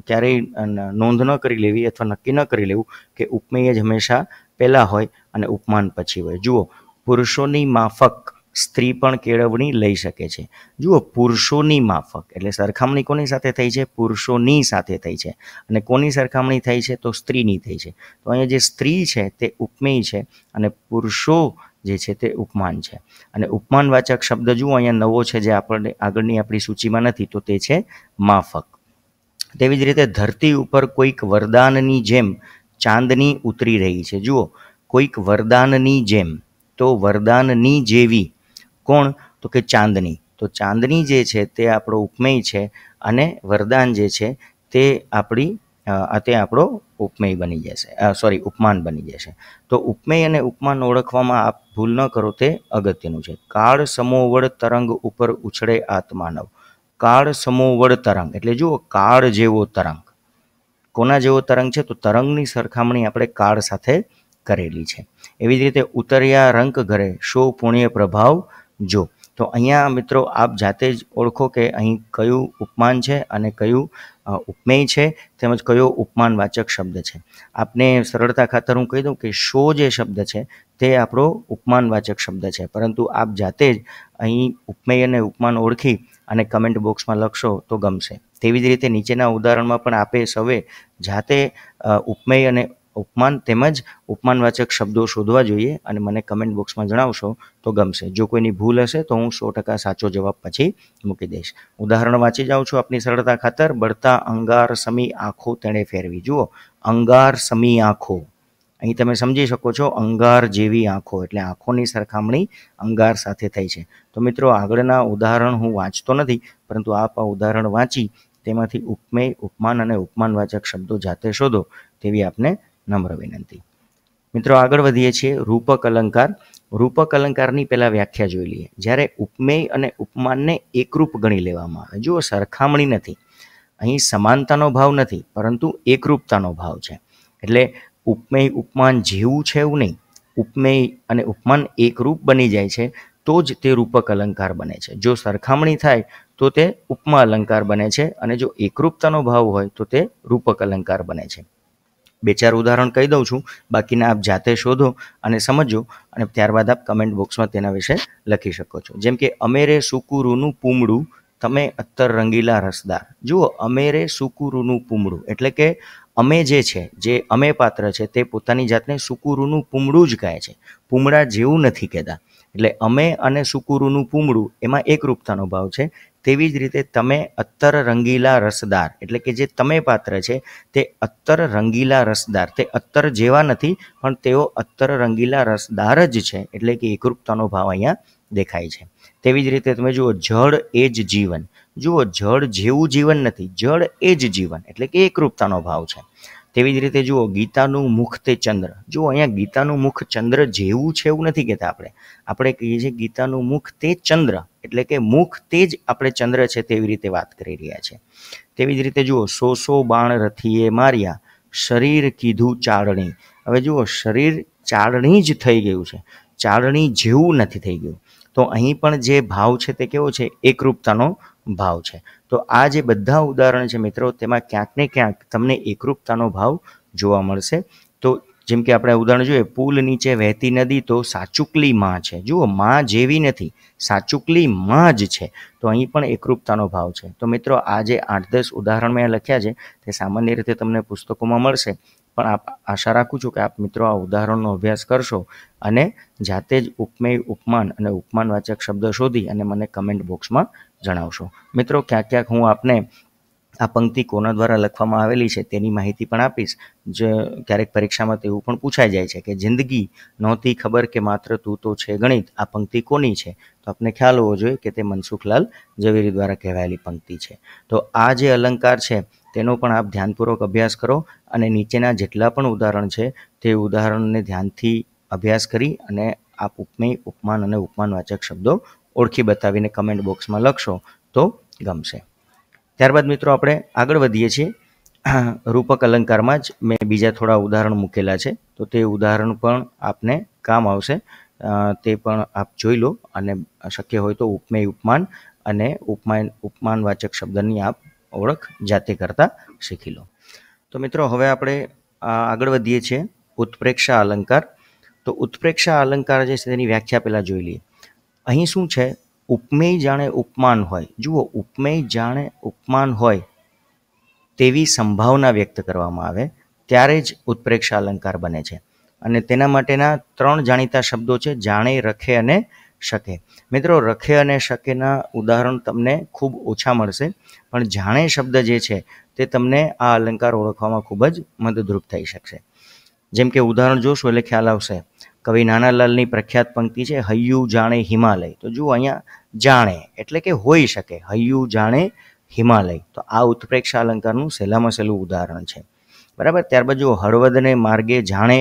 [SPEAKER 1] ક્યારેય નોંધ ન કરી લેવી અથવા નક્કી ન કરી લેવું કે ઉપમેય જ હંમેશા પહેલાં હોય અને ઉપમાન પછી હોય. જુઓ, પુરુષોની માફક સ્ત્રી પણ કેળવણી લઈ શકે છે. જુઓ, પુરુષોની માફક એટલે સરખામણી કોની સાથે થઈ છે? પુરુષોની સાથે થઈ છે. અને કોની સરખામણી થઈ છે? તો સ્ત્રીની થઈ છે. તો અહીંયા જે સ્ત્રી છે તે ઉપમેય છે અને પુરુષો જે છે તે ઉપમાન છે. અને ઉપમાનવાચક શબ્દ જુઓ અહીંયા નવો છે જે આપણને આગળની આપણી સૂચિમાં નથી, તો તે છે માફક. તેવી જ રીતે ધરતી ઉપર કોઈક વરદાનની જેમ ચાંદની ઉતરી રહી છે. જુઓ, કોઈક વરદાનની જેમ, તો વરદાનની જેવી કોણ? તો કે ચાંદની. તો ચાંદની જે છે તે આપણો ઉપમેય છે અને વરદાન જે છે તે આપણો ઉપમેય બની જશે, ઉપમાન બની જશે. તો ઉપમેય અને ઉપમાન ઓળખવામાં આપ ભૂલ ન કરો તે અગત્યનું છે. કાળ સમોવડ તરંગ ઉપર ઉછળે આત્માનવ. કાળ સમોવડ તરંગ એટલે જુઓ, કાળ જેવો તરંગ. કોના જેવો તરંગ છે? તો તરંગની સરખામણી આપણે કાળ સાથે કરેલી છે. એવી જ રીતે ઉતર્યા રંક ઘરે, શો પુણ્ય પ્રભાવ જો. તો અહીંયા મિત્રો આપ જાતે જ ઓળખો કે અહીં કયું ઉપમાન છે અને કયું ઉપમેય છે, તેમજ કયો ઉપમાનવાચક શબ્દ છે. આપને સરળતા ખાતર હું કહી દઉં કે શો જે શબ્દ છે તે આપણો ઉપમાનવાચક શબ્દ છે, પરંતુ આપ જાતે જ અહીં ઉપમેય અને ઉપમાન ઓળખી અને કમેન્ટ બોક્સમાં લખશો તો ગમશે. તેવી જ રીતે નીચેના ઉદાહરણમાં પણ આપે સૌએ જાતે ઉપમેય અને ઉપમાન તેમજ ઉપમાનવાચક શબ્દો શોધવા જોઈએ અને મને કમેન્ટ બોક્સમાં જણાવશો તો ગમશે. જો કોઈની ભૂલ હશે તો હું 100% સાચો જવાબ પછી મૂકી દઈશ. ઉદાહરણ વાંચી જાઉં છું આપની સરળતા ખાતર. બળતા અંગાર સમી આંખો તેણે ફેરવી. જુઓ, અંગાર સમી આંખો, અહીં તમે સમજી શકો છો અંગાર જેવી આંખો એટલે આંખોની સરખામણી અંગાર સાથે થઈ છે. તો મિત્રો આગળના ઉદાહરણ હું વાંચતો નથી, પરંતુ આપ આ ઉદાહરણ વાંચી તેમાંથી ઉપમેય, ઉપમાન અને ઉપમાનવાચક શબ્દો જાતે શોધો તેવી આપને નમ્ર વિનંતી. મિત્રો આગળ વધીએ છીએ. રૂપક અલંકાર. રૂપક અલંકારની પહેલાં વ્યાખ્યા જોઈ લઈએ. જ્યારે ઉપમેય અને ઉપમાનને એકરૂપ ગણી લેવામાં આવે, જુઓ સરખામણી નથી, અહીં સમાનતાનો ભાવ નથી, પરંતુ એકરૂપતાનો ભાવ છે. એટલે ઉપમેય ઉપમાન જેવું છે એવું નહીં, ઉપમેય અને ઉપમાન એકરૂપ બની જાય છે તો જ તે રૂપક અલંકાર બને છે. જો સરખામણી થાય તો તે ઉપમા અલંકાર બને છે, અને જો એકરૂપતાનો ભાવ હોય તો તે રૂપક અલંકાર બને છે. બે ચાર ઉદાહરણ કહી દઉં છું, બાકીના આપ જાતે શોધો અને સમજો, અને ત્યારબાદ આપ કમેન્ટ બોક્સમાં તેના વિશે લખી શકો છો. જેમ કે અમેરે સુકુરુનું પૂમડું, તમે અત્તર રંગીલા રસદાર. જુઓ, અમેરે સુકુરુનું પૂમડું એટલે કે અમે જે અમે પાત્ર છે તે પોતાની જાતને સુકુરુનું પૂમડું જ કહે છે, પૂમડા જેવું નથી કહેતા. એટલે અમે અને સુકુરુનું પૂમડું એમાં એકરૂપતાનો ભાવ છે. તેવી જ રીતે તમે અત્તર રંગીલા રસદાર એટલે કે જે તમે પાત્ર છે તે અત્તર રંગીલા રસદાર, તે અત્તર જેવા નથી પણ તેઓ અત્તર રંગીલા રસદાર જ છે, એટલે કે એકરૂપતાનો ભાવ અહીંયા દેખાય છે. તેવી જ રીતે તમે જુઓ, જળ એ જ જીવન. જુઓ, જળ જેવું જીવન નથી, જળ એ જ જીવન એટલે કે એકરૂપતાનો ભાવ છે. તેવી જ રીતે જુઓ, ગીતાનું મુખ તે ચંદ્ર. જુઓ, અહીંયા ગીતાનું મુખ ચંદ્ર જેવું છે એવું નથી કહેતા, આપણે કહીએ છીએ ગીતાનું મુખ તે ચંદ્ર એટલે કે મુખ તે જ આપણે ચંદ્ર છે તેવી રીતે વાત કરી રહ્યા છે. તેવી જ રીતે જુઓ, 100 બાણ રથીએ માર્યા, શરીર કીધું ચાળણી. હવે જુઓ, શરીર ચાળણી જ થઈ ગયું છે, ચાળણી જેવું નથી થઈ ગયું. તો અહીં પણ જે ભાવ છે તે કેવો છે? એકરૂપતાનો ભાવ છે. તો આ જે બધા ઉદાહરણ છે મિત્રો, તેમાં ક્યાંક ને ક્યાંક તમને એકરૂપતાનો ભાવ જોવા મળશે. તો જેમ કે આપણે ઉદાહરણ જોઈએ, પુલ નીચે વહેતી નદી તો સાચુકલી માં છે. જુઓ, માં જેવી નથી, સાચુકલી માં જ છે. તો અહીં પણ એકરૂપતાનો ભાવ છે. તો મિત્રો, આ જે 8-10 ઉદાહરણ મેં લખ્યા છે તે સામાન્ય રીતે તમને પુસ્તકોમાં મળશે, પણ આશા રાખું છું કે આપ મિત્રો આ ઉદાહરણનો અભ્યાસ કરશો અને જાતે જ ઉપમેય, ઉપમાન અને ઉપમાનવાચક શબ્દ શોધી અને મને કમેન્ટ બોક્સમાં જણાવશો. મિત્રો, ક્યાંક હું આપને આ પંક્તિ કોના દ્વારા લખવામાં આવેલી છે તેની માહિતી પણ આપીશ. જે ક્યારેક પરીક્ષામાં તેવું પણ પૂછાઈ જાય છે કે જિંદગી નહોતી ખબર કે માત્ર તું તો છે ગણિત, આ પંક્તિ કોની છે? તો આપને ખ્યાલ હોવો જોઈએ કે તે મનસુખલાલ ઝવેરી દ્વારા કહેવાયેલી પંક્તિ છે. તો આ જે અલંકાર છે તેનો પણ આપ ધ્યાનપૂર્વક અભ્યાસ કરો, અને નીચેના જેટલા પણ ઉદાહરણ છે તે ઉદાહરણને ધ્યાનથી અભ્યાસ કરી અને આપ ઉપમેય, ઉપમાન અને ઉપમાનવાચક શબ્દો ઓળખી બતાવીને કમેન્ટ બોક્સમાં લખશો તો ગમશે. ત્યારબાદ મિત્રો આપણે આગળ વધીએ છીએ. રૂપક અલંકારમાં જ મેં બીજા થોડા ઉદાહરણ મૂકેલા છે, તો તે ઉદાહરણ પણ આપને કામ આવશે. તે પણ આપ જોઈ લો અને શક્ય હોય તો ઉપમેય, ઉપમાન અને ઉપમાનવાચક શબ્દની આપ ઓળખ જાતે કરતા શીખી લો. તો મિત્રો, હવે આપણે આગળ વધીએ છીએ. ઉત્પ્રેક્ષા અલંકાર. તો ઉત્પ્રેક્ષા અલંકાર જે છે તેની વ્યાખ્યા પહેલાં જોઈ લઈએ. અહીં શું છે? ઉપમેય જાણે ઉપમાન હોય. જુઓ, ઉપમેય જાણે ઉપમાન હોય તેવી સંભાવના વ્યક્ત કરવામાં આવે ત્યારે જ ઉત્પ્રેક્ષા અલંકાર બને છે. અને તેના માટેના 3 જાણીતા શબ્દો છે: જાણે, રખે અને શકે. મિત્રો, રખે અને શકેના ઉદાહરણ તમને ખૂબ ઓછા મળશે, પણ જાણે શબ્દ જે છે તે તમને આ અલંકાર ઓળખવામાં ખૂબ જ મદદરૂપ થઈ શકશે. જેમ કે ઉદાહરણ જોશો એટલે ખ્યાલ આવશે. કવિ નાનાલાલની પ્રખ્યાત પંક્તિ છે, હૈયું જાણે હિમાલય. તો જુઓ, અહીંયા જાણે એટલે કે હોઈ શકે, હૈયું જાણે હિમાલય. તો આ ઉત્પ્રેક્ષા અલંકારનું સહેલામાં સહેલું ઉદાહરણ છે, બરાબર. ત્યારબાદ જુઓ, હળવદને માર્ગે જાણે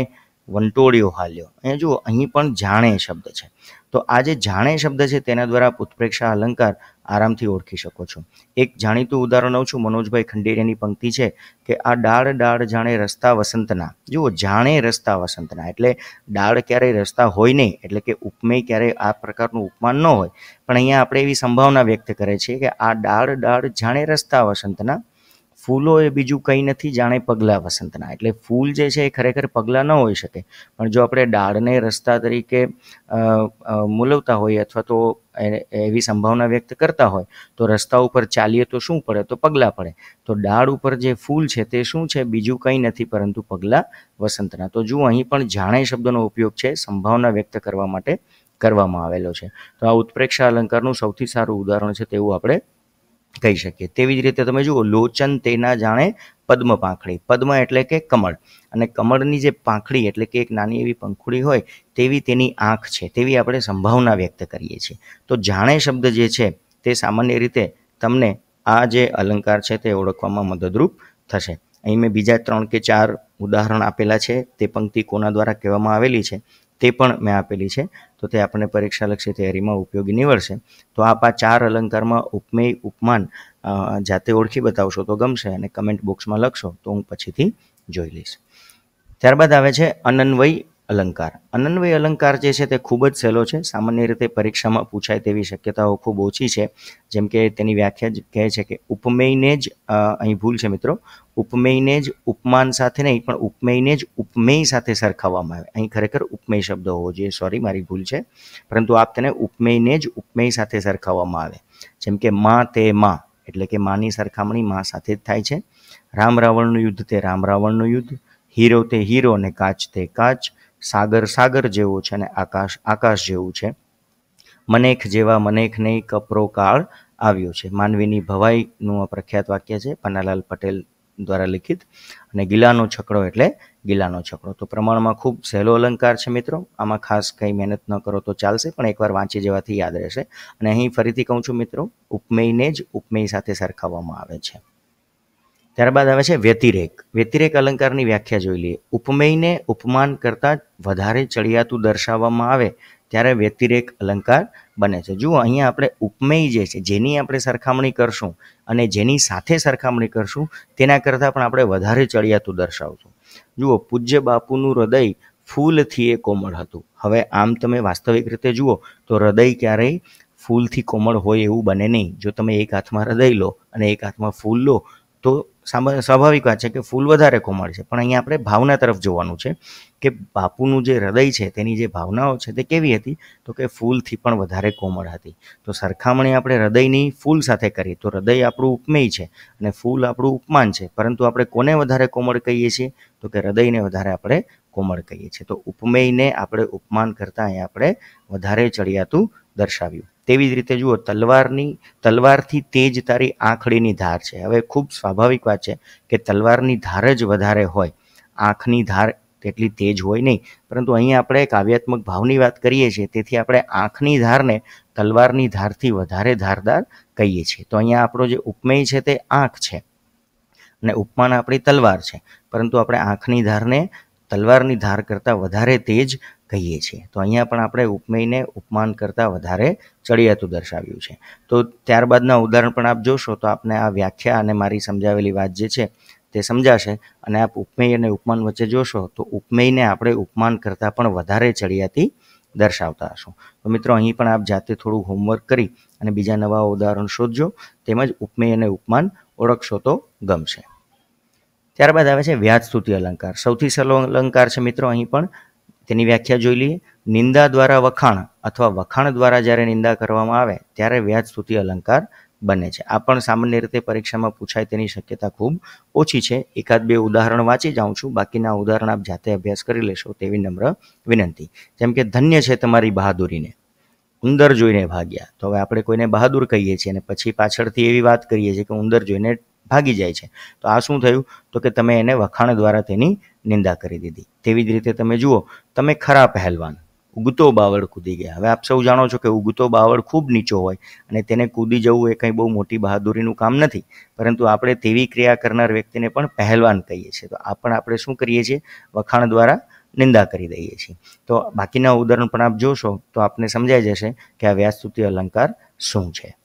[SPEAKER 1] વંટોળિયો હાલ્યો. અહીંયા જુઓ, અહીં પણ જાણે શબ્દ છે. તો આ જે જાણે શબ્દ છે તેના દ્વારા ઉત્પ્રેક્ષા અલંકાર આરામથી ઓળખી શકો છો. એક જાણીતું ઉદાહરણ લઉં છું. મનોજભાઈ ખંડેરિયાની પંક્તિ છે કે આ ડાળ ડાળ જાણે રસ્તા વસંતના. જુઓ, જાણે રસ્તા વસંતના એટલે ડાળ ક્યારેય રસ્તા હોય નહીં, એટલે કે ઉપમેય ક્યારેય આ પ્રકારનું ઉપમાન ન હોય, પણ અહીંયા આપણે એવી સંભાવના વ્યક્ત કરે છે કે આ ડાળ ડાળ જાણે રસ્તા વસંતના, ફૂલો એ બીજું કંઈ નથી જાણે પગલાં વસંતના. એટલે ફૂલ જે છે એ ખરેખર પગલાં ન હોઈ શકે, પણ જો આપણે ડાળને રસ્તા તરીકે મૂલવતા હોઈએ અથવા તો એવી સંભાવના વ્યક્ત કરતા હોય તો રસ્તા ઉપર ચાલીએ તો શું પડે? તો પગલાં પડે. તો ડાળ ઉપર જે ફૂલ છે તે શું છે? બીજું કંઈ નથી પરંતુ પગલાં વસંતના. તો જુઓ, અહીં પણ જાણે શબ્દનો ઉપયોગ છે સંભાવના વ્યક્ત કરવા માટે કરવામાં આવેલો છે. તો આ ઉત્પ્રેક્ષા અલંકારનું સૌથી સારું ઉદાહરણ છે તેવું આપણે કહી શકીએ. તેવી જ રીતે તમે જુઓ, લોચન તેના જાણે પદ્મ પાંખડી. પદ્મ એટલે કે કમળ, અને કમળની જે પાંખડી એટલે કે એક નાની એવી પંખુડી હોય તેવી તેની આંખ છે, તેવી આપણે સંભાવના વ્યક્ત કરીએ છીએ. તો જાણે શબ્દ જે છે તે સામાન્ય રીતે તમને આ જે અલંકાર છે તે ઓળખવામાં મદદરૂપ થશે. અહીં મેં બીજા 3 કે 4 ઉદાહરણ આપેલા છે. તે પંક્તિ કોના દ્વારા કહેવામાં આવેલી છે તે પણ મેં આપેલી છે, તો તે આપણને પરીક્ષાલક્ષી તૈયારીમાં ઉપયોગી નીવડશે. તો આપ આ 4 અલંકારમાં ઉપમેય ઉપમાન જાતે ઓળખી બતાવશો તો ગમશે, અને કમેન્ટ બોક્સમાં લખશો તો હું પછીથી જોઈ લઈશ. ત્યારબાદ આવે છે અનન્વય અલંકાર. અનન્વય અલંકાર જે છે તે ખૂબ જ સહેલો છે. સામાન્ય રીતે પરીક્ષામાં પૂછાય તેવી શક્યતાઓ ખૂબ ઓછી છે. જેમ કે તેની વ્યાખ્યા જ કહે છે કે ઉપમેયને જ, અહીં ભૂલ છે મિત્રો, ઉપમેયને જ ઉપમાન સાથે નહીં પણ ઉપમેયને જ ઉપમેય સાથે સરખાવવામાં આવે. અહીં ખરેખર ઉપમેય શબ્દ હોવો જોઈએ, સોરી મારી ભૂલ છે, પરંતુ આપ તેને ઉપમેયને જ ઉપમેય સાથે સરખાવવામાં આવે. જેમ કે માં તે માં, એટલે કે માની સરખામણી માં સાથે જ થાય છે. રામ રાવણનું યુદ્ધ તે રામ રાવણનું યુદ્ધ, હીરો તે હીરો અને કાચ તે કાચ, સાગર સાગર જેવો છે અને આકાશ આકાશ જેવું છે, મનેખ જેવા મનેખ નહીં કપરો કાળ આવ્યો છે. માનવીની ભવાઈનું આ પ્રખ્યાત વાક્ય છે, પન્નાલાલ પટેલ દ્વારા લિખિત. અને ગિલાનો છકડો એટલે ગિલાનો છકડો. તો પ્રમાણમાં ખૂબ સહેલો અલંકાર છે મિત્રો. આમાં ખાસ કંઈ મહેનત ન કરો તો ચાલશે, પણ એકવાર વાંચી જવાથી યાદ રહેશે. અને અહીં ફરીથી કહું છું મિત્રો, ઉપમેયને જ ઉપમેય સાથે સરખાવવામાં આવે છે. ત્યારબાદ આવે છે વ્યતિરેક. વ્યતિરેક અલંકારની વ્યાખ્યા જોઈ લઈએ. ઉપમેયને ઉપમાન કરતાં વધારે ચડિયાતું દર્શાવવામાં આવે ત્યારે વ્યતિરેક અલંકાર બને છે. જુઓ, અહીંયા આપણે ઉપમેય જે છે, જેની આપણે સરખામણી કરશું અને જેની સાથે સરખામણી કરશું તેના કરતાં પણ આપણે વધારે ચડિયાતું દર્શાવશું. જુઓ, પૂજ્ય બાપુનું હૃદય ફૂલથી એ કોમળ હતું. હવે આમ તમે વાસ્તવિક રીતે જુઓ તો હૃદય ક્યારેય ફૂલથી કોમળ હોય એવું બને નહીં. જો તમે એક હાથમાં હૃદય લો અને એક હાથમાં ફૂલ લો તો સ્વાભાવિક વાત છે કે ફૂલ વધારે કોમળ છે. પણ અહીંયા આપણે ભાવના તરફ જોવાનું છે કે બાપુનું જે હૃદય છે તેની જે ભાવનાઓ છે તે કેવી હતી, તો કે ફૂલથી પણ વધારે કોમળ હતી. તો સરખામણી આપણે હૃદયની ફૂલ સાથે કરીએ તો હૃદય આપણું ઉપમેય છે અને ફૂલ આપણું ઉપમાન છે. પરંતુ આપણે કોને વધારે કોમળ કહીએ છીએ, તો કે હૃદયને વધારે આપણે કોમળ કહીએ છીએ. તો ઉપમેયને આપણે ઉપમાન કરતાં અહીંયા આપણે વધારે ચડિયાતું દર્શાવ્યું. તેવી જ રીતે જુઓ, તલવારથી તેજ તારી આંખડીની ધાર છે. હવે ખૂબ સ્વાભાવિક વાત છે કે તલવારની ધાર જ વધારે હોય, આંખની ધાર તેટલી તેજ હોય નહીં. પરંતુ અહીંયા આપણે કાવ્યાત્મક ભાવની વાત કરીએ છીએ, તેથી આપણે આંખની ધારને તલવારની ધારથી વધારે ધારદાર કહીએ છીએ. તો અહીંયા આપણો જે ઉપમેય છે તે આંખ છે અને ઉપમાન આપણી તલવાર છે, પરંતુ આપણે આંખની ધારને તલવારની ધાર કરતાં વધારે તેજ કહીએ છીએ. તો અહીંયા પણ આપણે ઉપમેયને ઉપમાન કરતાં વધારે ચડિયાતું દર્શાવ્યું છે. તો ત્યારબાદના ઉદાહરણ પણ આપ જોશો તો આપને આ વ્યાખ્યા અને મારી સમજાવેલી વાત જે છે તે સમજાશે. અને આપ ઉપમેય અને ઉપમાન વચ્ચે જોશો તો ઉપમેયને આપણે ઉપમાન કરતાં પણ વધારે ચડિયાતી દર્શાવતા હશું. તો મિત્રો, અહીં પણ આપ જાતે થોડું હોમવર્ક કરી અને બીજા નવા ઉદાહરણ શોધજો, તેમજ ઉપમેય અને ઉપમાન ઓળખશો તો ગમશે. ત્યારબાદ આવે છે વ્યાજસ્તુતિ અલંકાર. સૌથી સહેલો અલંકાર છે મિત્રો. અહીં પણ તેની વ્યાખ્યા જોઈ લઈએ. નિંદા દ્વારા વખાણ અથવા વખાણ દ્વારા જ્યારે નિંદા કરવામાં આવે ત્યારે વ્યાજસ્તુતિ અલંકાર બને છે. આ પણ સામાન્ય રીતે પરીક્ષામાં પૂછાય તેની શક્યતા ખૂબ ઓછી છે. એકાદ બે ઉદાહરણ વાંચી જાઉં છું, બાકીના ઉદાહરણ આપ જાતે અભ્યાસ કરી લેશો તેવી નમ્ર વિનંતી. જેમ કે ધન્ય છે તમારી બહાદુરીને, ઉંદર જોઈને ભાગ્યા. તો હવે આપણે કોઈને બહાદુર કહીએ છીએ અને પછી પાછળથી એવી વાત કરીએ છીએ કે ઉંદર જોઈને ભાગી જાય છે. તો આ શું થયું, તો કે તમે એને વખાણ દ્વારા તેની નિંદા કરી દીધી. તેવી જ રીતે તમે જુઓ, તમે ખરા પહેલવાન, ઉગતો બાવળ કૂદી ગયા. હવે આપ સૌ જાણો છો કે ઉગતો બાવળ ખૂબ નીચો હોય અને તેને કૂદી જવું એ કંઈ બહુ મોટી બહાદુરીનું કામ નથી, પરંતુ આપણે તેવી ક્રિયા કરનાર વ્યક્તિને પણ પહેલવાન કહીએ છીએ. તો આ પણ આપણે શું કરીએ છીએ, વખાણ દ્વારા નિંદા કરી દઈએ છીએ. તો બાકીના ઉદાહરણ પણ આપ જોશો તો આપને સમજાઈ જશે કે આ વ્યાજસ્તુતિ અલંકાર શું છે.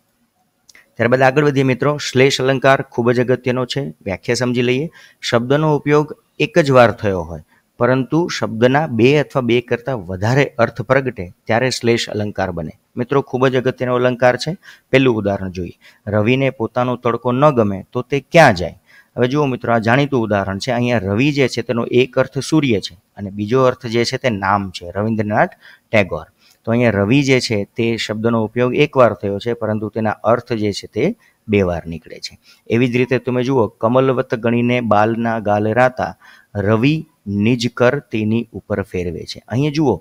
[SPEAKER 1] ત્યારબાદ આગળ વધીએ મિત્રો. શ્લેષ અલંકાર ખૂબ જ અગત્યનો છે. વ્યાખ્યા સમજી લઈએ. શબ્દનો ઉપયોગ એક જ વાર થયો હોય પરંતુ શબ્દના 2 અથવા 2 કરતાં વધારે અર્થ પ્રગટે ત્યારે શ્લેષ અલંકાર બને. મિત્રો, ખૂબ જ અગત્યનો અલંકાર છે. પહેલું ઉદાહરણ જોઈએ. રવિને પોતાનો તડકો ન ગમે તો તે ક્યાં જાય. હવે જુઓ મિત્રો, આ જાણીતું ઉદાહરણ છે. અહીંયા રવિ જે છે તેનો એક અર્થ સૂર્ય છે અને બીજો અર્થ જે છે તે નામ છે, રવિન્દ્રનાથ ટેગોર. તો અહીંયા રવિ જે છે તે શબ્દનો ઉપયોગ એકવાર થયો છે, પરંતુ તેના અર્થ જે છે તે 2 વાર નીકળે છે. એવી જ રીતે તમે જુઓ, કમલવત ગણીને બાલના ગાલ રાતા, રવિ નિજ કર તેની ઉપર ફેરવે છે. અહીંયા જુઓ,